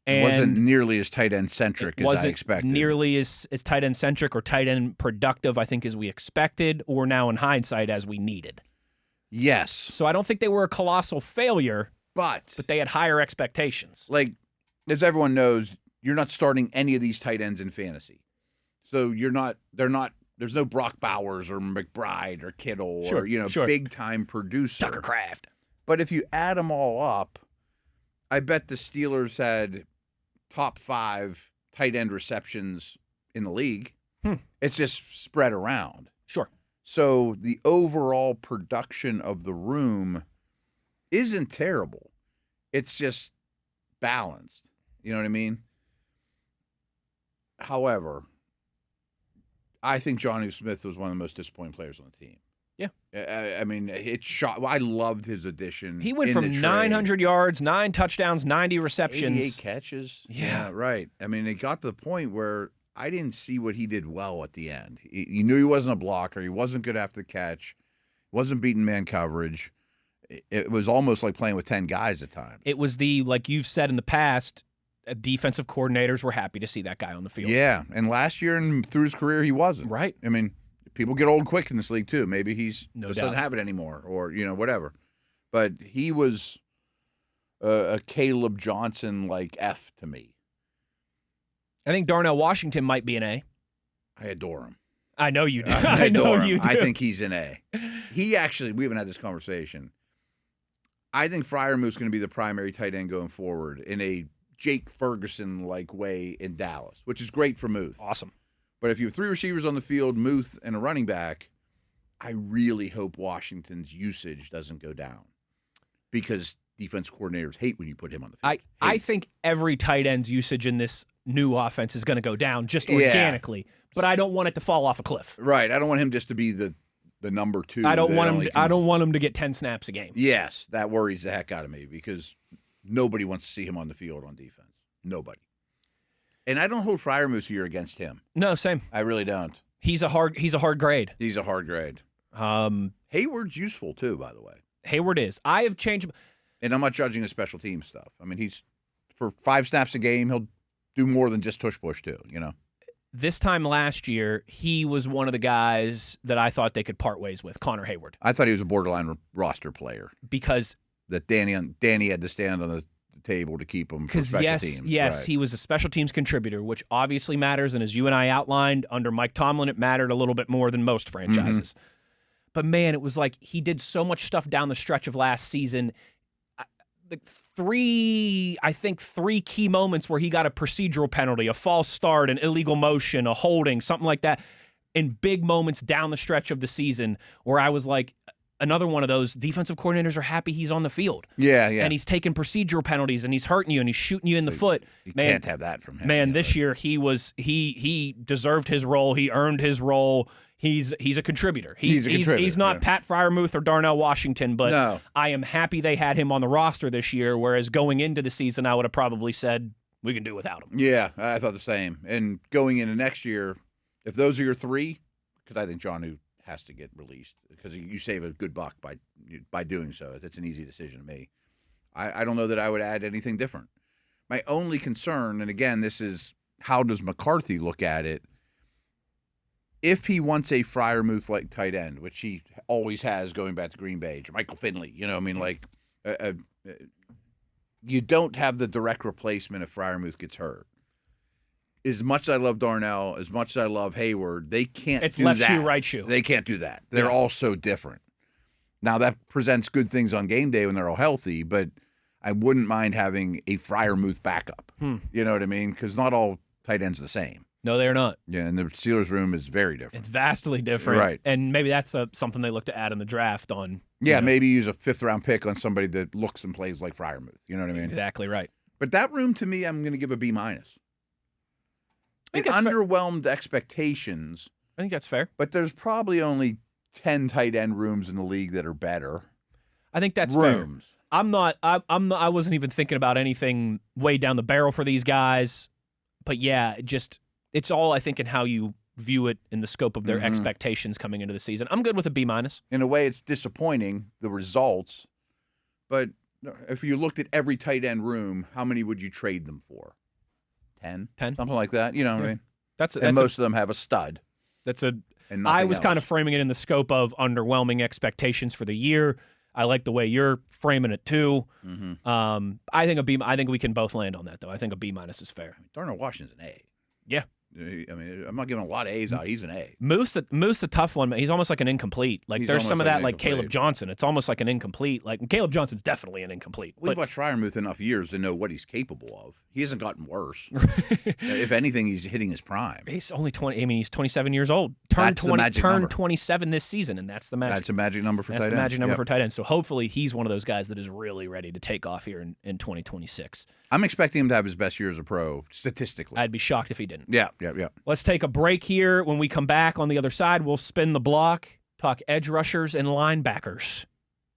And it wasn't nearly as tight end centric as I expected. Nearly as tight end centric or tight end productive, I think, as we expected, or now in hindsight as we needed. Yes. So I don't think they were a colossal failure, but they had higher expectations. Like, as everyone knows, you're not starting any of these tight ends in fantasy. So they're not There's no Brock Bowers or McBride or Kittle Sure, or big time producer. Tucker Kraft. But if you add them all up, I bet the Steelers had top 5 tight end receptions in the league. It's just spread around. Sure. So the overall production of the room isn't terrible. It's just balanced. You know what I mean? However, I think Jonnu Smith was one of the most disappointing players on the team. Yeah. I mean, it shot. I loved his addition. He went from 900 yards, 9 touchdowns, 90 receptions. 88 catches. Yeah, right. I mean, it got to the point where I didn't see what he did well at the end. You knew he wasn't a blocker. He wasn't good after the catch. Wasn't beating man coverage. It was almost like playing with 10 guys at times. It was like you've said in the past, defensive coordinators were happy to see that guy on the field. Yeah, and last year and through his career, he wasn't. Right. I mean, people get old quick in this league, too. Maybe just No doesn't doubt. have it anymore or, whatever. But he was a Caleb Johnson-like F to me. I think Darnell Washington might be an A. I adore him. I know you do. I I know adore him. you do. I think he's an A. He actually, we haven't had this conversation. I think Freiermuth's going to be the primary tight end going forward in a Jake Ferguson-like way in Dallas, which is great for Muth. Awesome. But if you have 3 receivers on the field, Muth and a running back, I really hope Washington's usage doesn't go down because defense coordinators hate when you put him on the field. I think every tight end's usage in this new offense is going to go down just organically, but I don't want it to fall off a cliff. Right. I don't want him just to be the number 2. I don't want him to get 10 snaps a game. Yes, that worries the heck out of me because nobody wants to see him on the field on defense. Nobody. And I don't hold Freiermuth here against him. No, same. I really don't. He's a hard grade. He's a hard grade. Hayward's useful too, by the way. Hayward is. I have changed. And I'm not judging his special team stuff. I mean, he's for 5 snaps a game, he'll do more than just tush push too, This time last year, he was one of the guys that I thought they could part ways with, Connor Hayward. I thought he was a borderline roster player. Because that Danny had to stand on the table to keep him for special teams. Yes, right. he was a special teams contributor, which obviously matters. And as you and I outlined, under Mike Tomlin, it mattered a little bit more than most franchises. But, man, it was like he did so much stuff down the stretch of last season. Three key moments where he got a procedural penalty, a false start, an illegal motion, a holding, something like that, in big moments down the stretch of the season where I was like, another one of those defensive coordinators are happy he's on the field. Yeah. And he's taking procedural penalties and he's hurting you and he's shooting you in the foot. You can't have that from him. Man, this year he deserved his role. He earned his role. He's a contributor. He's not Pat Freiermuth or Darnell Washington, but no. I am happy they had him on the roster this year, whereas going into the season I would have probably said we can do without him. Yeah, I thought the same. And going into next year, if those are your 3, because I think Jonnu has to get released because you save a good buck by doing so. That's an easy decision to me. I don't know that I would add anything different. My only concern, and again, this is how does McCarthy look at it? If he wants a Freiermuth-like tight end, which he always has going back to Green Bay, or Michael Finley, you don't have the direct replacement if Freiermuth gets hurt. As much as I love Darnell, as much as I love Hayward, they can't do that. It's left shoe, right shoe. They can't do that. They're all so different. Now, that presents good things on game day when they're all healthy, but I wouldn't mind having a Freiermuth backup. You know what I mean? Because not all tight ends are the same. No, they're not. Yeah, and the Steelers' room is very different. It's vastly different. Right. And maybe that's something they look to add in the draft on. Yeah, maybe use a 5th-round pick on somebody that looks and plays like Freiermuth. You know what I mean? Exactly right. But that room, to me, I'm going to give a B-. I It think that's underwhelmed expectations. I think that's fair. But there's probably only 10 tight end rooms in the league that are better. I think that's rooms. fair. I'm not. I wasn't even thinking about anything way down the barrel for these guys. But yeah, it's all I think in how you view it in the scope of their expectations coming into the season. I'm good with a B-. In a way, it's disappointing the results. But if you looked at every tight end room, how many would you trade them for? 10? 10? Something like that. You know what I mean? And most of them have a stud. I was kind of framing it in the scope of underwhelming expectations for the year. I like the way you're framing it too. I think we can both land on that though. I think a B- is fair. Darnell Washington's an A. Yeah. I mean, I'm not giving a lot of A's out. He's an A. Moose a tough one. He's almost like an incomplete. Like He's there's some of almost that, like like an Caleb incomplete. Johnson. It's almost like an incomplete. Like Caleb Johnson's definitely an incomplete. We've But watched Freiermuth enough years to know what he's capable of. He hasn't gotten worse. If anything, he's hitting his prime. he's only 20. I mean, he's 27 years old. Turned That's the magic number. 27 this season, and that's the magic. That's a magic number for That's tight the ends. magic number Yep. for tight ends. So hopefully he's one of those guys that is really ready to take off here in 2026. I'm expecting him to have his best year as a pro, statistically. I'd be shocked if he didn't. Yeah. Let's take a break here. When we come back on the other side, we'll spin the block, talk edge rushers and linebackers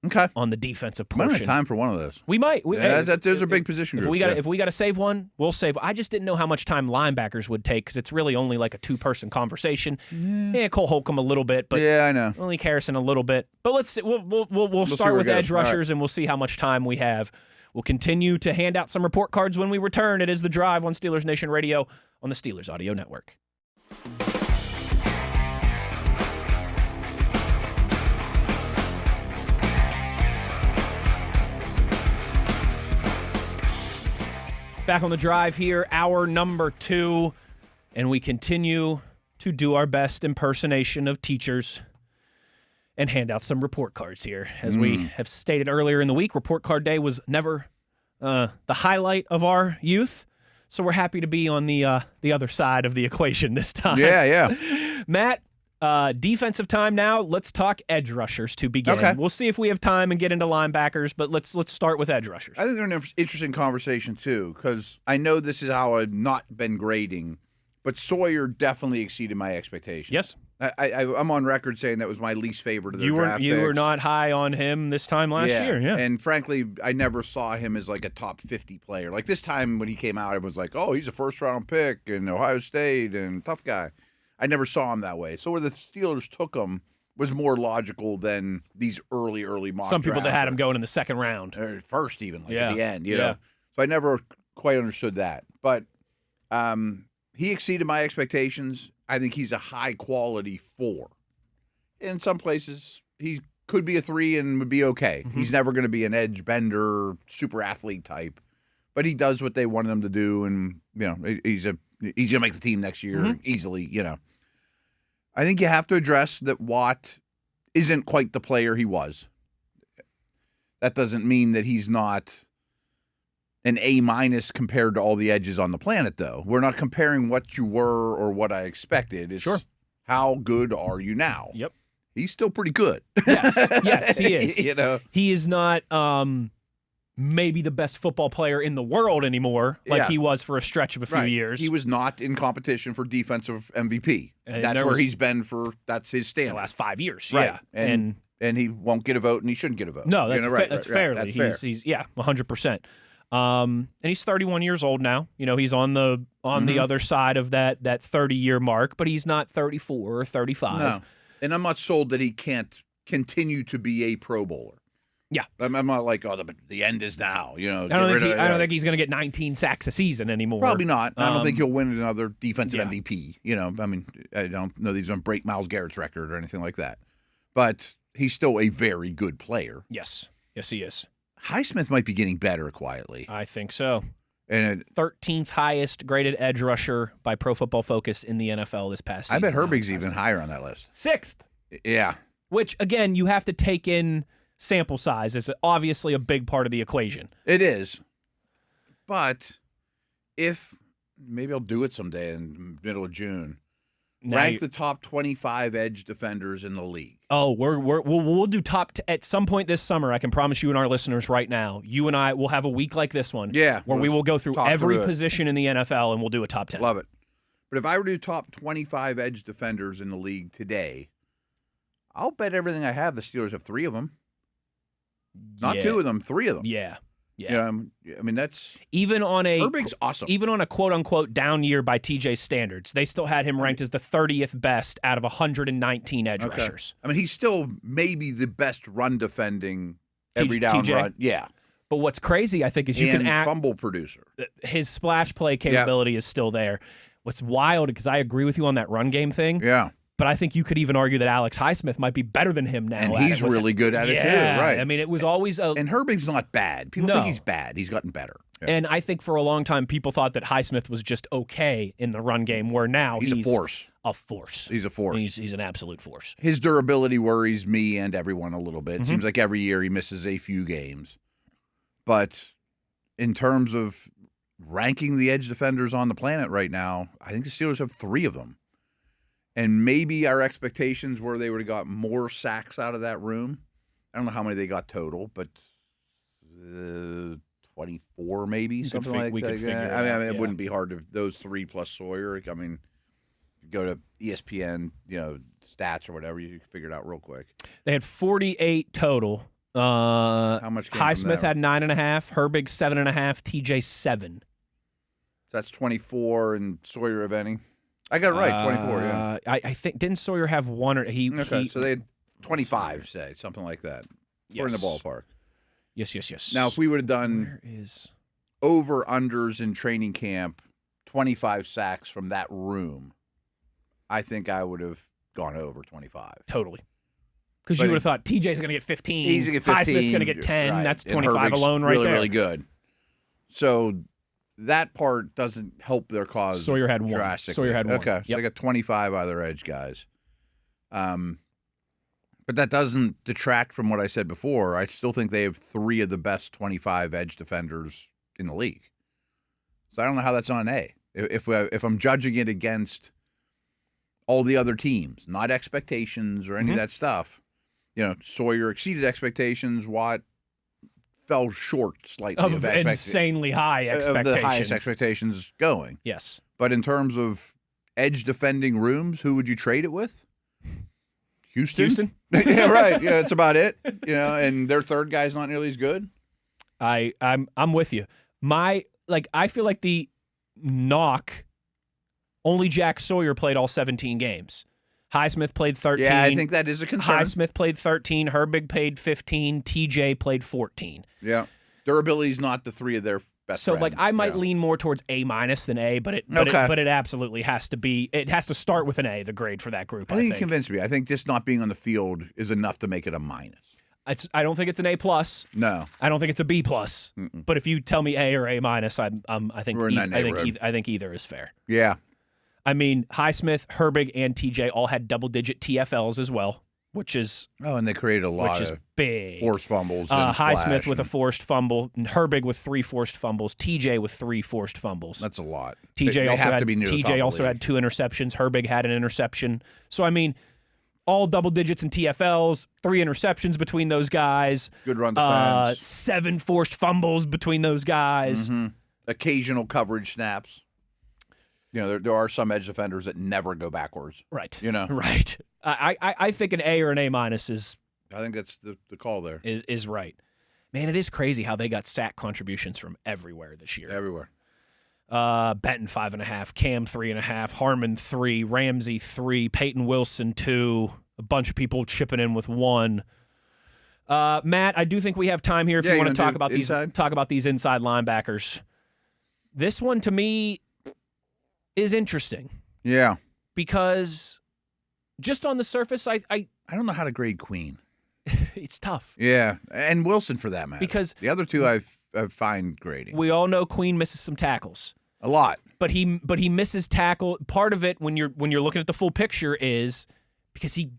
Okay. on the defensive We might portion. have time for one of those. We might. Those are big position If groups. we got to save one, we'll save. I just didn't know how much time linebackers would take because it's really only like a two-person conversation. Yeah, Cole Holcomb a little bit, but yeah, I know. only Harrison a little bit. But let's see. We'll see start where with it goes. edge rushers and we'll see how much time we have. We'll continue to hand out some report cards when we return. It is The Drive on Steelers Nation Radio on the Steelers Audio Network. Back on The Drive here, hour number 2, and we continue to do our best impersonation of teachers and hand out some report cards here. As we have stated earlier in the week, report card day was never the highlight of our youth, so we're happy to be on the other side of the equation this time. Yeah. Matt, defensive time now. Let's talk edge rushers to begin. Okay. We'll see if we have time and get into linebackers, but let's start with edge rushers. I think they're an interesting conversation, too, because I know this is how I've not been grading, but Sawyer definitely exceeded my expectations. Yes. I'm on record saying that was my least favorite of their draft You were picks. not high on him this time last year. Yeah. And frankly, I never saw him as like a top 50 player. Like this time when he came out, it was like, oh, he's a first-round pick in Ohio State and tough guy. I never saw him that way. So where the Steelers took him was more logical than these early mock Some people that drafts. had him going in the second round. Or first even, like Yeah. at the end, you Yeah. know. So I never quite understood that. But he exceeded my expectations. I think he's a high-quality 4. In some places, he could be a 3 and would be okay. Mm-hmm. He's never going to be an edge bender, super athlete type. But he does what they wanted him to do, and he's going to make the team next year easily, I think you have to address that Watt isn't quite the player he was. That doesn't mean that he's not an A- compared to all the edges on the planet, though. We're not comparing what you were or what I expected. It's Sure. How good are you now? Yep. He's still pretty good. Yes, he is. He is not maybe the best football player in the world anymore, like Yeah. he was for a stretch of a few Right. years. He was not in competition for defensive MVP. And That's there where was- he's been that's his the standard. last 5 years. Right. Yeah. And he won't get a vote, and he shouldn't get a vote. No, that's right, that's right, fairly. That's fair. He's 100%. And he's 31 years old now. He's on the other side of that 30-year mark, but he's not 34 or 35. No. And I'm not sold that he can't continue to be a Pro Bowler. Yeah. I'm not like, the end is now. I don't think he's going to get 19 sacks a season anymore. Probably not. I don't think he'll win another defensive yeah. MVP. I don't know that he's going to break Myles Garrett's record or anything like that. But he's still a very good player. Yes, he is. Highsmith might be getting better quietly. I think so. And 13th highest graded edge rusher by Pro Football Focus in the NFL this past season. I bet Herbig's even higher on that list. 6th. Yeah. Which, again, you have to take in sample size. It's obviously a big part of the equation. It is. But maybe I'll do it someday in the middle of June. Rank the top 25 edge defenders in the league. Oh, we'll do at some point this summer. I can promise you and our listeners right now. You and I will have a week like this one. Yeah, where we will go through talk every through it. position in the NFL and we'll do a top 10. Love it. But if I were to do top 25 edge defenders in the league today, I'll bet everything I have the Steelers have 3 of them. Not 2 of them, 3 of them. Yeah. That's even on Herbig's awesome. Even on a quote unquote down year by TJ standards, they still had him ranked as the 30th best out of 119 edge rushers. He's still maybe the best run defending every down TJ? run. Yeah. But what's crazy, I think, is you and can fumble producer. his splash play capability is still there. What's wild, because I agree with you on that run game thing. Yeah. But I think you could even argue that Alex Highsmith might be better than him now. And he's really good at it too, right? I mean, it was always and Herbig's not bad. People think he's bad. He's gotten better. Yeah. And I think for a long time, people thought that Highsmith was just okay in the run game, where now he's a force. A force. He's a force. He's an absolute force. His durability worries me and everyone a little bit. It seems like every year he misses a few games. But in terms of ranking the edge defenders on the planet right now, I think the Steelers have 3 of them. And maybe our expectations were they would have got more sacks out of that room. I don't know how many they got total, but 24 maybe, something like that. We could figure it I mean, out, it wouldn't be hard to those 3 plus Sawyer. I mean, go to ESPN, stats or whatever, you can figure it out real quick. They had 48 total. How much? Highsmith had 9.5, Herbig 7.5, TJ 7. So that's 24, and Sawyer of any. I got it right, 24. Yeah. I think didn't Sawyer have 1 or he? Okay, so they had 25, say something like that. We're in the ballpark. Yes. Now, if we would have done Where is over unders in training camp, 25 sacks from that room, I think I would have gone over 25. Totally. Because you would have thought TJ's going to get 15. He's going to get 15. Highsmith's going to get 10. Right. That's And 25 Herbig's alone right there. Really good. So that part doesn't help their cause. Sawyer had 1. Drastically. Sawyer had 1. Okay, so they got 25 other edge guys. But that doesn't detract from what I said before. I still think they have 3 of the best 25 edge defenders in the league. So I don't know how that's on A. If I'm judging it against all the other teams, not expectations or any of that stuff. Sawyer exceeded expectations. Watt fell short slightly of insanely high expectations. Of the highest expectations going. Yes. But in terms of edge defending rooms, who would you trade it with? Houston? Yeah, right. Yeah, that's about it. And their third guy's not nearly as good. I'm with you. I feel like the knock, only Jack Sawyer played all 17 games. Highsmith played 13. Yeah, I think that is a concern. Highsmith played 13. Herbig played 15. TJ played 14. Yeah. Durability's not the 3 of their best So, friends. I might lean more towards A- than A, but it absolutely has to be. It has to start with an A, the grade for that group. I think you convinced me. I think just not being on the field is enough to make it a minus. I don't think it's an A+. No. I don't think it's a B+. But if you tell me A or A-, I think We're in that neighborhood. I think either is fair. Yeah. I mean, Highsmith, Herbig, and TJ all had double-digit TFLs as well, which is and they created a lot of big forced fumbles. Highsmith with a forced fumble, and Herbig with 3 forced fumbles, TJ with 3 forced fumbles. That's a lot. TJ also had 2 interceptions. Herbig had an interception. So I mean, all double digits in TFLs, 3 interceptions between those guys. Good run defense. 7 forced fumbles between those guys. Mm-hmm. Occasional coverage snaps. There are some edge defenders that never go backwards. Right. Right. I think an A or an A- is. I think that's the call there. Is right. Man, it is crazy how they got sack contributions from everywhere this year. Everywhere. Benton 5.5, Cam 3.5, Harmon 3, Ramsey 3, Peyton Wilson 2. A bunch of people chipping in with 1. Matt, I do think we have time here if you want to talk about these inside linebackers. This one to me is interesting. Yeah. Because just on the surface, I don't know how to grade Queen. It's tough. Yeah, and Wilson for that matter. Because the other 2 I've fine grading. We all know Queen misses some tackles. A lot. But he misses tackle. Part of it when you're looking at the full picture is because he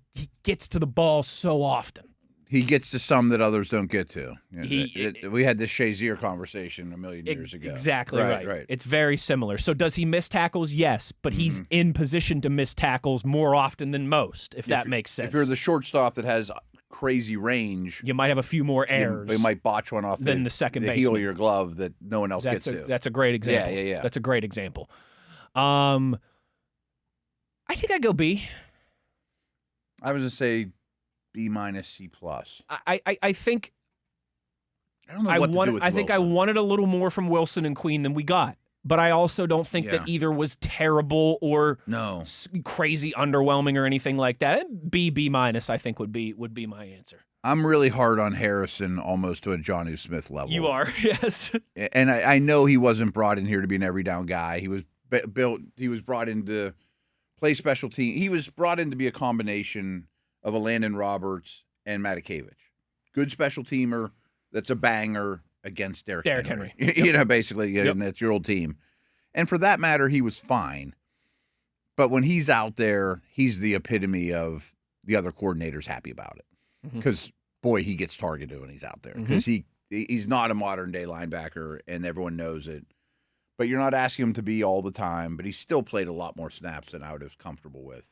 gets to the ball so often. He gets to some that others don't get to. We had this Shazier conversation a million years ago. Exactly right. It's very similar. So does he miss tackles? Yes, but he's in position to miss tackles more often than most, if that makes sense. If you're the shortstop that has crazy range, you might have a few more errors. You might botch one off than the second baseman. heel of your glove that no one else gets to. That's a great example. Yeah. That's a great example. I think I'd go B. I was going to say B-, C+. I think I don't know what to do with Wilson. I think I wanted a little more from Wilson and Queen than we got. But I also don't think that either was terrible or crazy underwhelming or anything like that. B-, I think would be my answer. I'm really hard on Harrison, almost to a Jonnu Smith level. You are, yes. And I know he wasn't brought in here to be an every down guy. He was built. He was brought in to play special team. He was brought in to be a combination of a Landon Roberts and Matakevich. Good special teamer that's a banger against Derrick Henry. Yep. Basically, and that's your old team. And for that matter, he was fine. But when he's out there, he's the epitome of the other coordinators happy about it. Because, boy, he gets targeted when he's out there. Because he's not a modern-day linebacker, and everyone knows it. But you're not asking him to be all the time. But he still played a lot more snaps than I was comfortable with.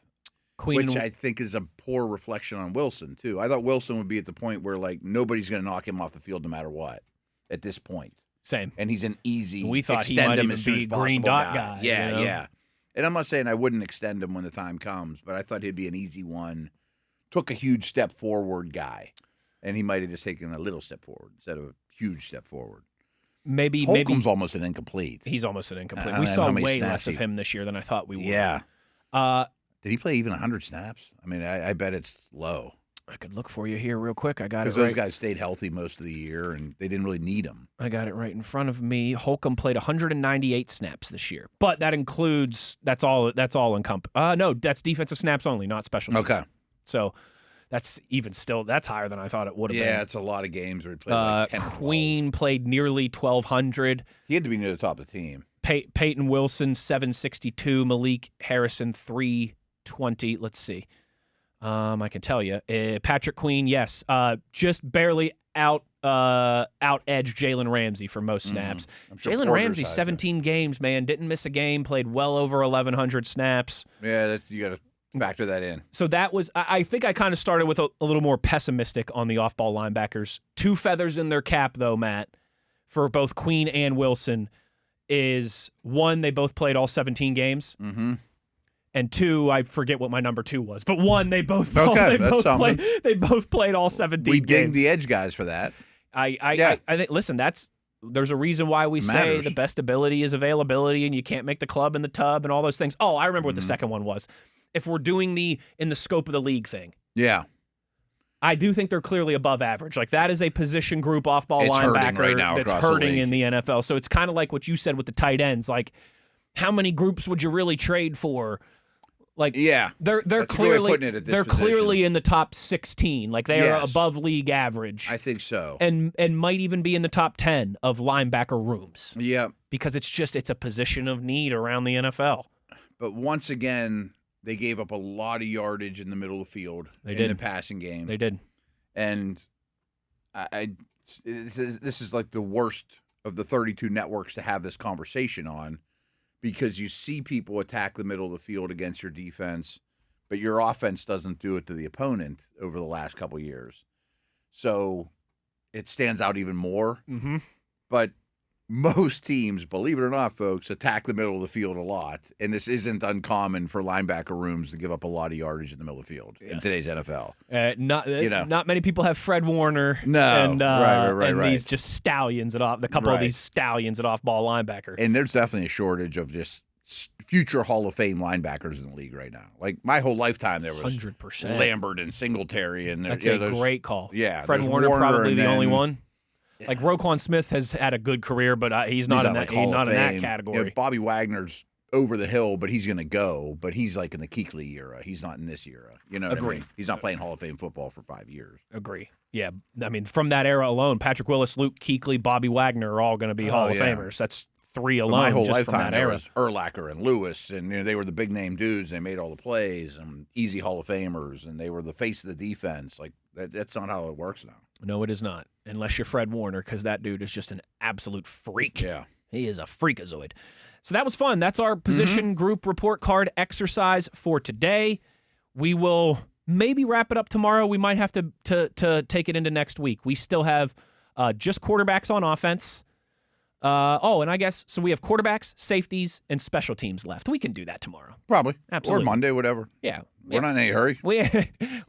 Which I think is a poor reflection on Wilson, too. I thought Wilson would be at the point where, like, nobody's going to knock him off the field no matter what at this point. Same. And he's an easy we thought he might even be green dot guy. Yeah, yeah. And I'm not saying I wouldn't extend him when the time comes, but I thought he'd be an easy one. Took a huge step forward guy. And he might have just taken a little step forward instead of a huge step forward. Holcomb's almost an incomplete. He's almost an incomplete. We saw way less of him this year than I thought we would. Yeah. Did he play even 100 snaps? I mean, I bet it's low. I could look for you here real quick. I got it right. Because those guys stayed healthy most of the year, and they didn't really need him. I got it right in front of me. Holcomb played 198 snaps this year, but that includes that's all encompassed. No, that's defensive snaps only, not special teams. Okay, so that's higher than I thought it would have been. Yeah, it's a lot of games where he played like 10 Queen played nearly 1,200. He had to be near the top of the team. Peyton Wilson 762, Malik Harrison 320. Let's see. I can tell you. Patrick Queen, yes. Just barely out edged Jalen Ramsey for most snaps. Sure Jalen Ramsey, 17 games, man. Didn't miss a game, played well over 1,100 snaps. Yeah, you got to factor that in. So that was, I think I kind of started with a little more pessimistic on the off-ball linebackers. 2 feathers in their cap, though, Matt, for both Queen and Wilson is, 1, they both played all 17 games. Mm-hmm. And 2, I forget what my number 2 was, but 1, they both played all 17 we games. ding the edge guys for that. I think. Listen, there's a reason why we say the best ability is availability, and you can't make the club in the tub and all those things. Oh, I remember what the second one was. If we're doing in the scope of the league thing, yeah, I do think they're clearly above average. Like that is a position group off ball linebacker right now that's hurting in the NFL. So it's kind of like what you said with the tight ends. Like, how many groups would you really trade for? Like, yeah, they're clearly in the top 16. Like they are above league average. I think so, and might even be in the top 10 of linebacker rooms. Yeah, because it's a position of need around the NFL. But once again, they gave up a lot of yardage in the middle of the field in the passing game. They did, and this is like the worst of the 32 networks to have this conversation on. Because you see people attack the middle of the field against your defense, but your offense doesn't do it to the opponent over the last couple of years. So it stands out even more. Mm-hmm. But most teams, believe it or not, folks, attack the middle of the field a lot. And this isn't uncommon for linebacker rooms to give up a lot of yardage in the middle of the field in today's NFL. Not many people have Fred Warner right. these just stallions of these stallions at off-ball linebacker. And there's definitely a shortage of just future Hall of Fame linebackers in the league right now. Like my whole lifetime there was 100%. Lambert and Singletary. And that's a great call. Yeah, Fred Warner probably the only one. Yeah. Like Roquan Smith has had a good career, but he's not in that category. You know, Bobby Wagner's over the hill, but he's going to go. But he's like in the Kuechly era. He's not in this era. You know what I mean? He's not playing Hall of Fame football for 5 years. Agree. Yeah. I mean, from that era alone, Patrick Willis, Luke Kuechly, Bobby Wagner are all going to be Hall of Famers. That's 3 alone. But my whole just lifetime, from that era. Was Urlacher and Lewis, and they were the big name dudes. They made all the plays and easy Hall of Famers, and they were the face of the defense. Like that's not how it works now. No, it is not, unless you're Fred Warner, because that dude is just an absolute freak. Yeah. He is a freakazoid. So that was fun. That's our position group report card exercise for today. We will maybe wrap it up tomorrow. We might have to take it into next week. We still have just quarterbacks on offense. And I guess, so we have quarterbacks, safeties, and special teams left. We can do that tomorrow. Probably. Absolutely. Or Monday, whatever. Yeah. We're not in any hurry. We're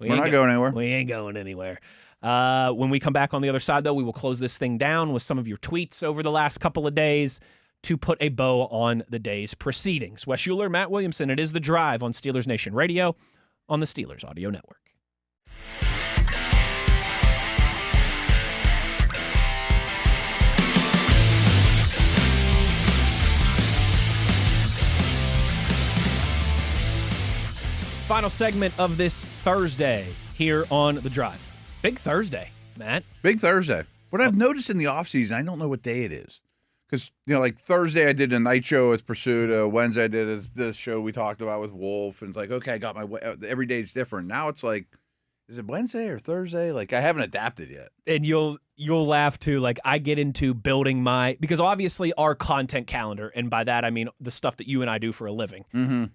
not going anywhere. We ain't going anywhere. When we come back on the other side, though, we will close this thing down with some of your tweets over the last couple of days to put a bow on the day's proceedings. Wes Uhler, Matt Williamson, it is The Drive on Steelers Nation Radio on the Steelers Audio Network. Final segment of this Thursday here on The Drive. Big Thursday, Matt. Big Thursday. What I've noticed in the offseason, I don't know what day it is. Because, like Thursday I did a night show with Pursuta. Wednesday I did the show we talked about with Wolf. And it's like, okay, I got every day's different. Now it's like, is it Wednesday or Thursday? Like, I haven't adapted yet. And you'll laugh too. Like, I get into building because obviously our content calendar, and by that I mean the stuff that you and I do for a living,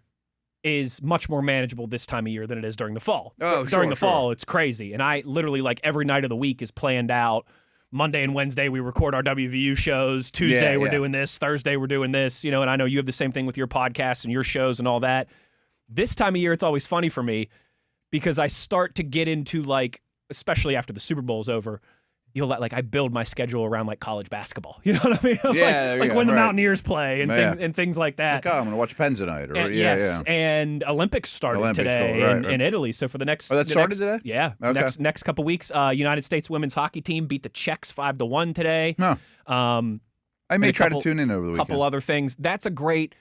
is much more manageable this time of year than it is during the fall. During the fall, it's crazy. And I literally, like, every night of the week is planned out. Monday and Wednesday, we record our WVU shows. Tuesday, we're doing this. Thursday, we're doing this. And I know you have the same thing with your podcasts and your shows and all that. This time of year, it's always funny for me because I start to get into, like, especially after the Super Bowl's over, I build my schedule around, like, college basketball. You know what I mean? like when the Mountaineers play and things like that. Like, I'm going to watch Penn tonight. And Olympics started today in Italy. So for the next... Oh, that started today? Yeah. Okay. Next couple weeks, United States women's hockey team beat the Czechs 5-1 today. Huh. I may try to tune in over the weekend. A couple other things. That's a great...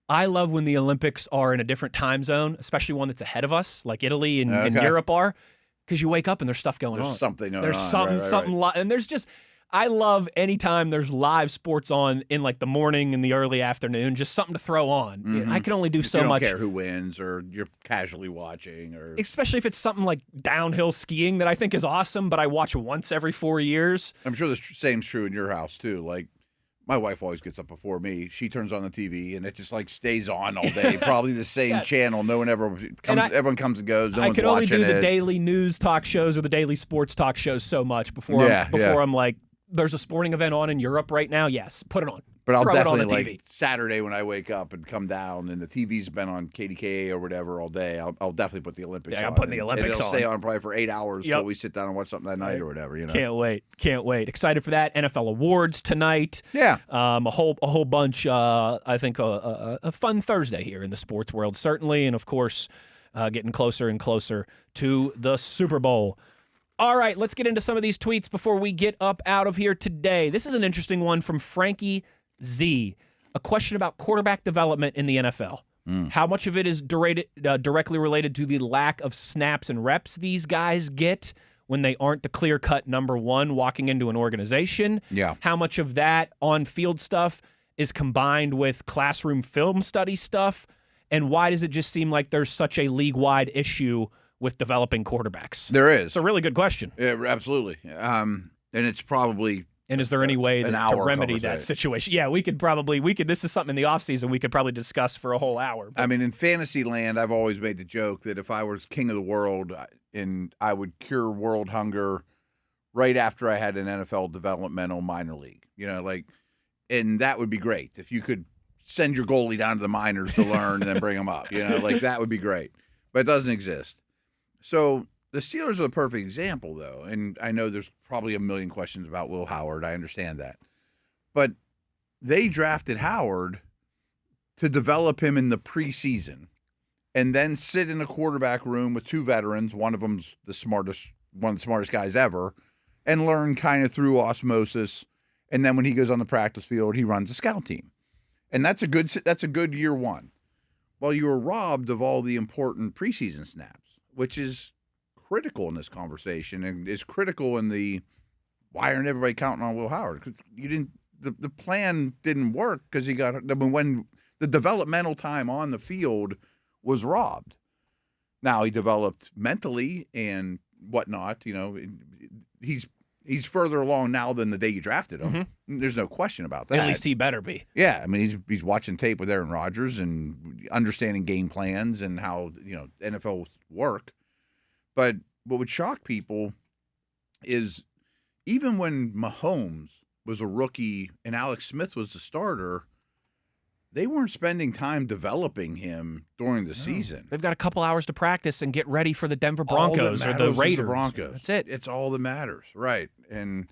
I love when the Olympics are in a different time zone, especially one that's ahead of us, like Italy and Europe are. Because you wake up and there's stuff going on. There's something. And there's just, I love anytime there's live sports on in like the morning and the early afternoon, just something to throw on. Mm-hmm. I can only do so much. You don't care who wins or you're casually watching. Especially if it's something like downhill skiing that I think is awesome, but I watch once every 4 years. I'm sure the same's true in your house too. Like, my wife always gets up before me. She turns on the TV, and it just, like, stays on all day. Probably the same channel. No one ever comes. Everyone comes and goes. No one's watching it. I can only do the daily news talk shows or the daily sports talk shows so much before I'm like, there's a sporting event on in Europe right now. Yes, put it on. But I'll definitely, like, Saturday when I wake up and come down and the TV's been on KDKA or whatever all day, I'll definitely put the Olympics on. I'm putting the Olympics on. It'll stay on probably for 8 hours until we sit down and watch something that night or whatever. Can't wait. Excited for that. NFL awards tonight. Yeah. A whole bunch. I think a fun Thursday here in the sports world, certainly, and of course, getting closer and closer to the Super Bowl. All right, let's get into some of these tweets before we get up out of here today. This is an interesting one from Frankie Z. A question about quarterback development in the NFL. How much of it is directly related to the lack of snaps and reps these guys get when they aren't the clear-cut number one walking into an organization? Yeah. How much of that on-field stuff is combined with classroom film study stuff? And why does it just seem like there's such a league-wide issue with developing quarterbacks? There is. It's a really good question. Yeah, absolutely. And it's probably... And is there any way to remedy that situation? Yeah, we could. This is something in the offseason we could probably discuss for a whole hour. But. I mean, in fantasy land, I've always made the joke that if I was king of the world and I would cure world hunger right after I had an NFL developmental minor league, and that would be great. If you could send your goalie down to the minors to learn and then bring them up, that would be great. But it doesn't exist. So the Steelers are the perfect example, though, and I know there's probably a million questions about Will Howard. I understand that. But they drafted Howard to develop him in the preseason and then sit in a quarterback room with two veterans, one of them's one of the smartest guys ever, and learn kind of through osmosis. And then when he goes on the practice field, he runs a scout team. And that's a good year one. Well, you were robbed of all the important preseason snaps, which is critical in this conversation and is critical in the why aren't everybody counting on Will Howard? 'Cause the plan didn't work because when the developmental time on the field was robbed. Now he developed mentally and whatnot. He's further along now than the day you drafted him. Mm-hmm. There's no question about that. At least he better be. Yeah, I mean he's watching tape with Aaron Rodgers and understanding game plans and how NFL work. But what would shock people is even when Mahomes was a rookie and Alex Smith was the starter, they weren't spending time developing him during the season. They've got a couple hours to practice and get ready for the Denver Broncos or the Raiders. The Broncos. That's it. It's all that matters, right? And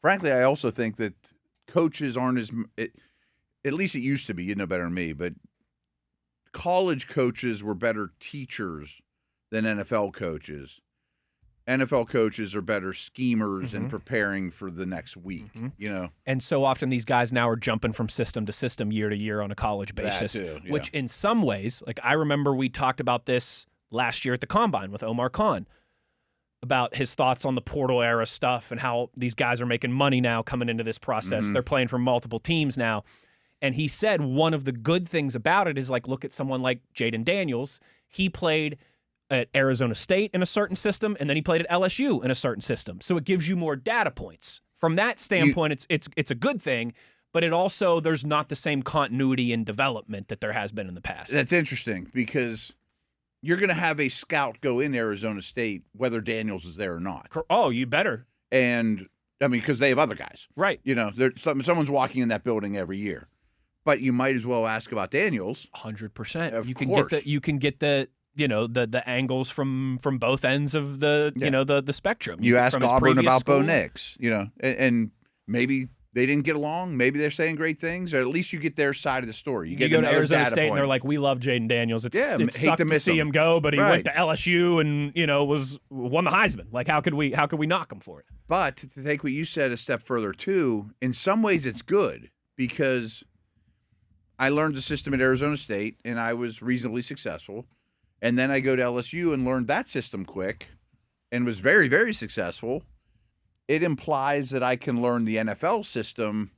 frankly, I also think that coaches aren't at least it used to be. You know better than me, but college coaches were better teachers than NFL coaches. NFL coaches are better schemers and preparing for the next week, And so often these guys now are jumping from system to system year to year on a college basis, that too, yeah. Which in some ways, like I remember we talked about this last year at the Combine with Omar Khan about his thoughts on the portal era stuff and how these guys are making money now coming into this process. Mm-hmm. They're playing for multiple teams now. And he said one of the good things about it is, like, look at someone like Jaden Daniels. He played at Arizona State in a certain system, and then he played at LSU in a certain system. So it gives you more data points. From that standpoint, it's a good thing, but it also, there's not the same continuity in development that there has been in the past. That's interesting because you're going to have a scout go in Arizona State whether Daniels is there or not. Oh, you better. And, I mean, because they have other guys. Right. You know, someone's walking in that building every year. But you might as well ask about Daniels. 100%. You can get the you know, the angles from both ends of the you know the spectrum. You ask Auburn about school. Bo Nix, you know, and maybe they didn't get along. Maybe they're saying great things, or at least you get their side of the story. You go to Arizona State and they're like, "We love Jaden Daniels. It sucked to see him go, but he went to LSU and won the Heisman. Like, how could we knock him for it?" But to take what you said a step further too, in some ways it's good because I learned the system at Arizona State and I was reasonably successful, and then I go to LSU and learned that system quick, and was very, very successful. It implies that I can learn the NFL system.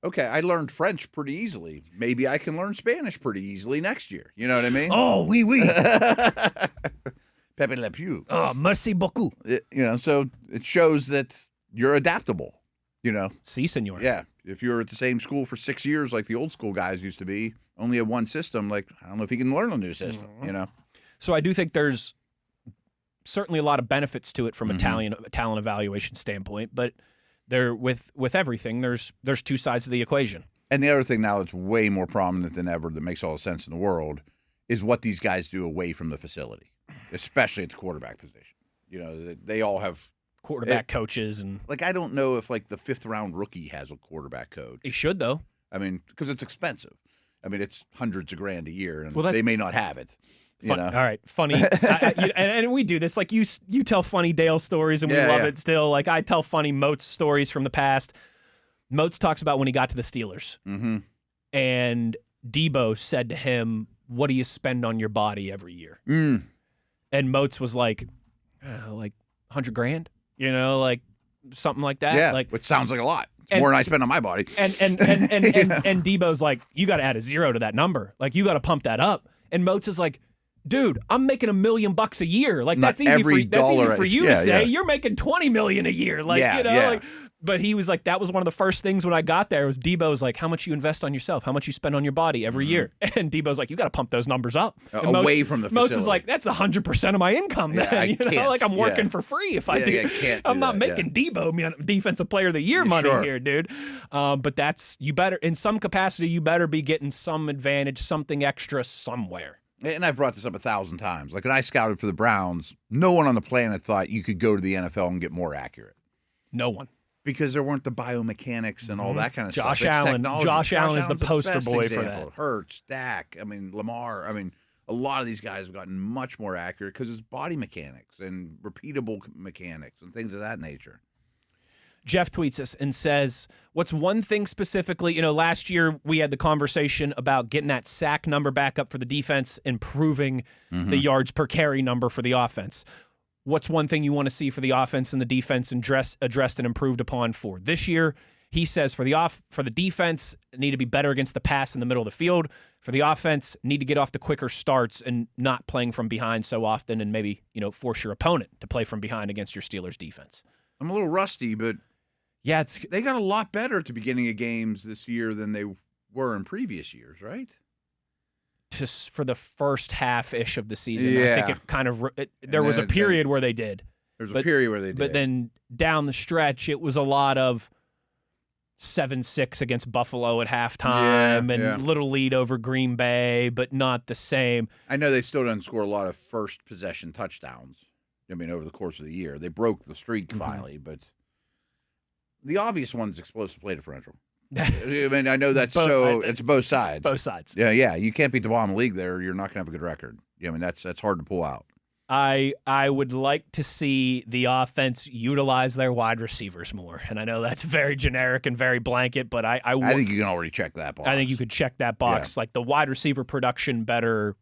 Okay, I learned French pretty easily. Maybe I can learn Spanish pretty easily next year. You know what I mean? Oh, oui, oui. Pepe Le Pew. Oh, merci beaucoup. So it shows that you're adaptable, Si, senor. Yeah. If you're at the same school for 6 years like the old school guys used to be, only had one system, like, I don't know if you can learn a new system, So I do think there's certainly a lot of benefits to it from a talent evaluation standpoint, but there with everything, there's two sides of the equation. And the other thing now that's way more prominent than ever that makes all the sense in the world is what these guys do away from the facility, especially at the quarterback position. They all have quarterback coaches, and like, I don't know if like the 5th round rookie has a quarterback coach. He should, though. I mean, because it's expensive. I mean, it's hundreds of grand a year, and they may not have it. All right, funny, and we do this. Like, you tell funny Dale stories, and we love it still. Like, I tell funny Moats stories from the past. Moats talks about when he got to the Steelers, and Debo said to him, "What do you spend on your body every year?" And Moats was like, like $100,000, like something like that. Yeah, like, which sounds like a lot. It's more than I spend on my body. And Debo's like, "You got to add a zero to that number. Like, you got to pump that up." And Moats is like, "Dude, I'm making $1 million a year. Like, that's easy for you to say. You're making $20 million a year. Like, like." But he was like, that was one of the first things when I got there was Debo was like, "How much you invest on yourself? How much you spend on your body every year?" And Debo's like, "You got to pump those numbers up." Away from the facility. Moats is like, "That's 100% of my income, man. Like, I'm working for free if I do. I'm not making Debo Defensive Player of the Year money here, dude." But that's, you better, in some capacity, you better be getting some advantage, something extra somewhere. And I've brought this up 1,000 times. Like, when I scouted for the Browns, no one on the planet thought you could go to the NFL and get more accurate. No one. Because there weren't the biomechanics and all that kind of Josh stuff. Allen. Josh Allen is the poster boy for that. Hurts, Dak, Lamar. A lot of these guys have gotten much more accurate because it's body mechanics and repeatable mechanics and things of that nature. Jeff tweets us and says, "What's one thing specifically, last year we had the conversation about getting that sack number back up for the defense, improving the yards per carry number for the offense. What's one thing you want to see for the offense and the defense addressed and improved upon for this year?" He says for the defense, need to be better against the pass in the middle of the field. For the offense, need to get off the quicker starts and not playing from behind so often, and maybe, force your opponent to play from behind against your Steelers defense. I'm a little rusty, but yeah, they got a lot better at the beginning of games this year than they were in previous years, right? Just for the first half-ish of the season. Yeah. I think it kind of there was a period where they did. There's a period where they did. But then down the stretch, it was a lot of 7-6 against Buffalo at halftime and little lead over Green Bay, but not the same. I know they still didn't score a lot of first possession touchdowns. Over the course of the year. They broke the streak finally, but the obvious one is explosive play differential. I know that's it's both sides. Both sides. Yeah. You can't beat the bottom of the league there. You're not going to have a good record. That's hard to pull out. I would like to see the offense utilize their wide receivers more. And I know that's very generic and very blanket, but I think you can already check that box. I think you could check that box. Yeah. Like, the wide receiver production better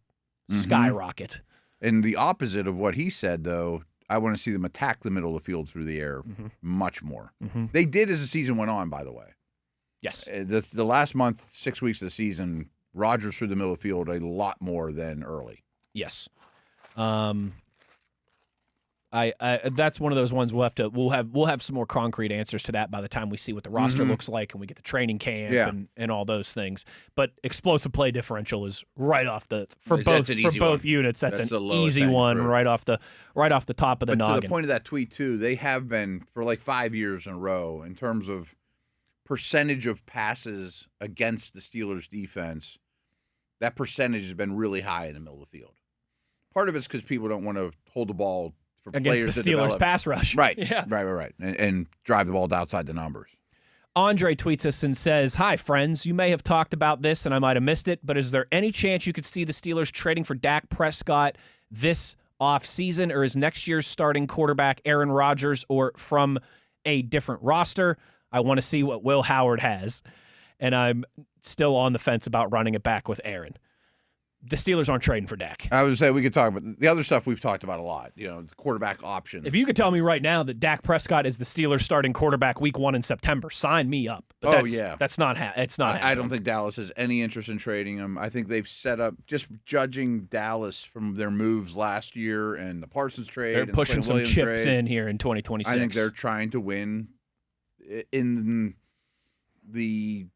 skyrocket. And the opposite of what he said, though, I want to see them attack the middle of the field through the air much more. They did as the season went on, by the way. Yes. The last month, 6 weeks of the season, Rodgers through the middle of the field a lot more than early. Yes. That's one of those ones we'll have some more concrete answers to that by the time we see what the roster looks like and we get the training camp and all those things. But explosive play differential is right off for both units. That's an easy one right off the top of the noggin. To the point of that tweet too, they have been for like 5 years in a row in terms of percentage of passes against the Steelers defense. That percentage has been really high in the middle of the field. Part of it's because people don't want to hold the ball for against players the Steelers pass rush. Right. Yeah. Right. And drive the ball outside the numbers. Andre tweets us and says, "Hi, friends. You may have talked about this and I might have missed it, but is there any chance you could see the Steelers trading for Dak Prescott this offseason, or is next year's starting quarterback Aaron Rodgers or from a different roster? I want to see what Will Howard has." And I'm still on the fence about running it back with Aaron. The Steelers aren't trading for Dak. I would say we could talk about the other stuff we've talked about a lot, the quarterback options. If you could tell me right now that Dak Prescott is the Steelers starting quarterback week 1 in September, sign me up. But that's not it's not happening. I don't think Dallas has any interest in trading him. I think they've set up, just judging Dallas from their moves last year and the Parsons trade. They're and pushing some Williams chips trade. in here in 2026. I think they're trying to win in the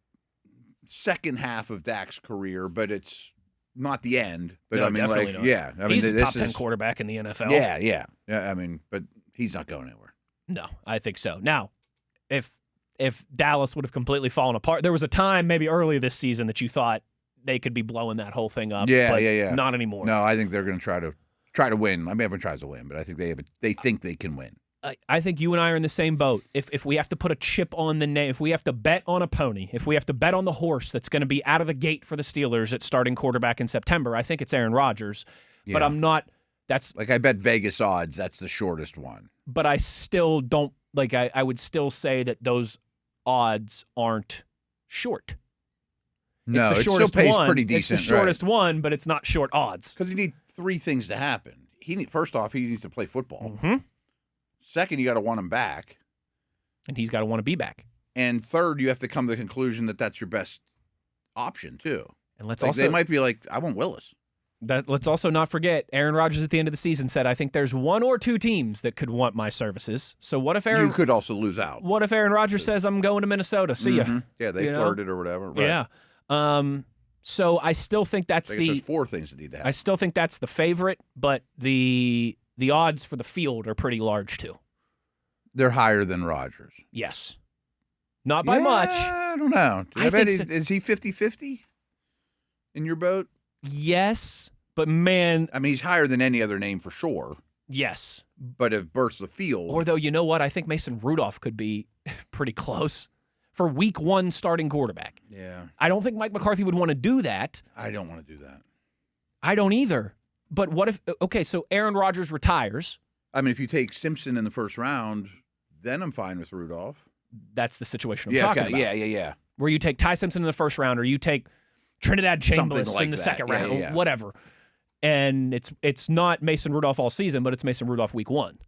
second half of Dak's career, but it's not the end. But no, I mean, like, not. Yeah, I he's mean, a top 10 quarterback in the NFL. Yeah. I mean, but he's not going anywhere. No, I think so. Now, if Dallas would have completely fallen apart, there was a time maybe early this season that you thought they could be blowing that whole thing up. Yeah. Not anymore. No, I think they're going to try to win. I mean, everyone tries to win, but I think they think they can win. I think you and I are in the same boat. If we have to put a chip on the name, if we have to bet on a pony, if we have to bet on the horse that's going to be out of the gate for the Steelers at starting quarterback in September, I think it's Aaron Rodgers. Yeah. But I'm not. That's like I bet Vegas odds. That's the shortest one. But I still don't like. I would still say that those odds aren't short. No, it still pays pretty decent. It's the shortest one, but it's not short odds. Because you need three things to happen. First off, he needs to play football. Mm-hmm. Second, you got to want him back. And he's got to want to be back. And third, you have to come to the conclusion that that's your best option, too. And they might be like, I want Willis. Let's also not forget, Aaron Rodgers at the end of the season said, I think there's one or two teams that could want my services. So what if Aaron... You could also lose out. What if Aaron Rodgers says, I'm going to Minnesota? See ya. Yeah, they flirted or whatever. Right. Yeah. So I still think that's there's four things that need to happen. I still think that's the favorite, but the odds for the field are pretty large, too. They're higher than Rodgers. Yes. Not by much. I don't know. Is he 50-50 in your boat? Yes, but man... I mean, he's higher than any other name for sure. Yes. But it bursts the field. Or though, you know what? I think Mason Rudolph could be pretty close for week 1 starting quarterback. Yeah. I don't think Mike McCarthy would want to do that. I don't want to do that. I don't either. But what if... Okay, so Aaron Rodgers retires. I mean, if you take Simpson in the first round, then I'm fine with Rudolph. That's the situation I'm talking about. Yeah. Where you take Ty Simpson in the first round, or you take Trinidad Chambliss in the second round, whatever. And it's not Mason Rudolph all season, but it's Mason Rudolph week 1.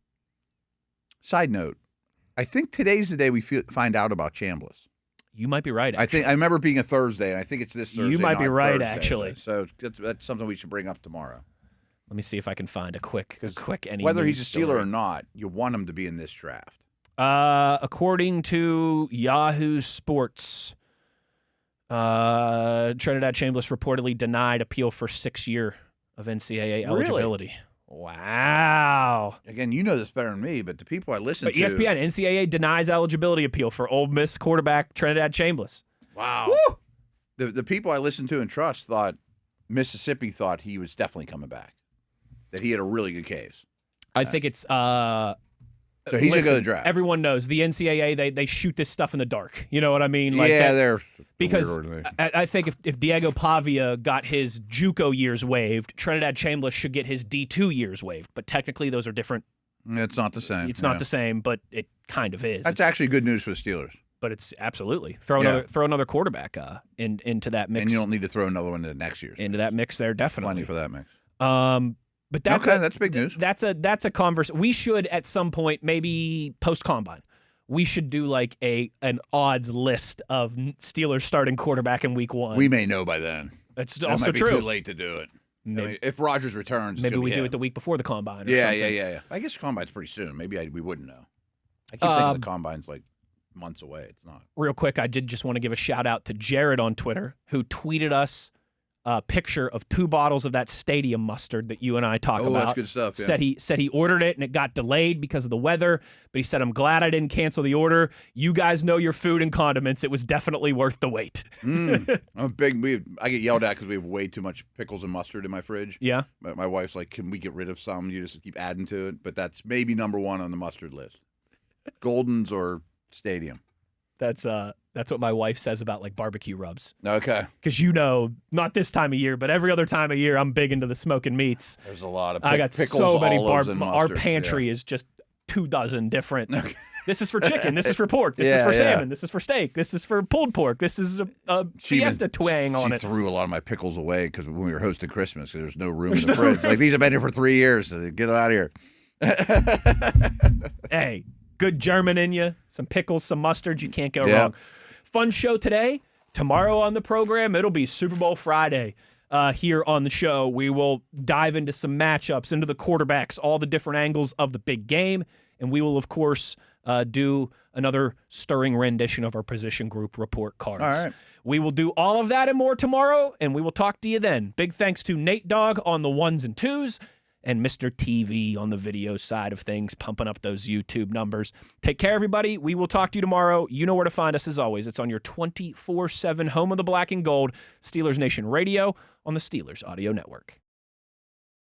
Side note, I think today's the day we find out about Chambliss. You might be right, actually. I remember being a Thursday, and I think it's this Thursday. You might be right, Thursday, actually. So that's something we should bring up tomorrow. Let me see if I can find a quick any whether news he's a story. Steeler or not, you want him to be in this draft. According to Yahoo Sports, Trinidad Chambliss reportedly denied appeal for 6 year of NCAA eligibility. Really? Wow. Again, you know this better than me, but the people I listen to... ESPN, NCAA denies eligibility appeal for Ole Miss quarterback Trinidad Chambliss. Wow. Woo! The people I listen to and trust thought Mississippi thought he was definitely coming back, that he had a really good case. I think it's... So he's going to go to the draft. Everyone knows the NCAA, they shoot this stuff in the dark. You know what I mean? Like they're... Because I think if Diego Pavia got his JUCO years waived, Trinidad Chambliss should get his D2 years waived. But technically, those are different. It's not the same. It's not the same, but it kind of is. That's actually good news for the Steelers. But it's absolutely throw another quarterback into that mix. And you don't need to throw another one into next year's. Into that mix there, definitely. Plenty for that mix. But that's okay, that's big news. That's a conversation. We should at some point, maybe post combine, we should do like an odds list of Steelers starting quarterback in week 1. We may know by then. That's That also might be true. Too late to do it. Maybe, I mean, if Rodgers returns, maybe we do it the week before the combine. Or something. Yeah. I guess combine's pretty soon. Maybe we wouldn't know. I keep thinking the combine's like months away. It's not. Real quick, I did just want to give a shout out to Jared on Twitter, who tweeted us a picture of 2 bottles of that stadium mustard that you and I talk about. Oh, that's good stuff. Yeah. Said he ordered it and it got delayed because of the weather, but he said, I'm glad I didn't cancel the order. You guys know your food and condiments. It was definitely worth the wait. I'm I get yelled at because we have way too much pickles and mustard in my fridge. Yeah. My wife's like, can we get rid of some? You just keep adding to it. But that's maybe number 1 on the mustard list. Goldens or Stadium. That's what my wife says about like barbecue rubs. Okay. Because not this time of year, but every other time of year, I'm big into the smoking meats. There's a lot of I got pickles, so many olives, and our mustard. pantry is just 24 different. Okay. This is for chicken. This is for pork. This is for salmon. This is for steak. This is for pulled pork. This is a fiesta twang on it. She threw a lot of my pickles away because when we were hosting Christmas, there's no room in the fridge. Like, these have been here for 3 years. So get it out of here. Hey, good German in you. Some pickles, some mustard. You can't go wrong. Fun show today. Tomorrow on the program, it'll be Super Bowl Friday here on the show. We will dive into some matchups, into the quarterbacks, all the different angles of the big game. And we will, of course, do another stirring rendition of our position group report cards. All right. We will do all of that and more tomorrow, and we will talk to you then. Big thanks to Nate Dogg on the 1s and 2s. And Mr. TV on the video side of things, pumping up those YouTube numbers. Take care, everybody. We will talk to you tomorrow. You know where to find us as always. It's on your 24/7 home of the black and gold, Steelers Nation Radio on the Steelers Audio Network.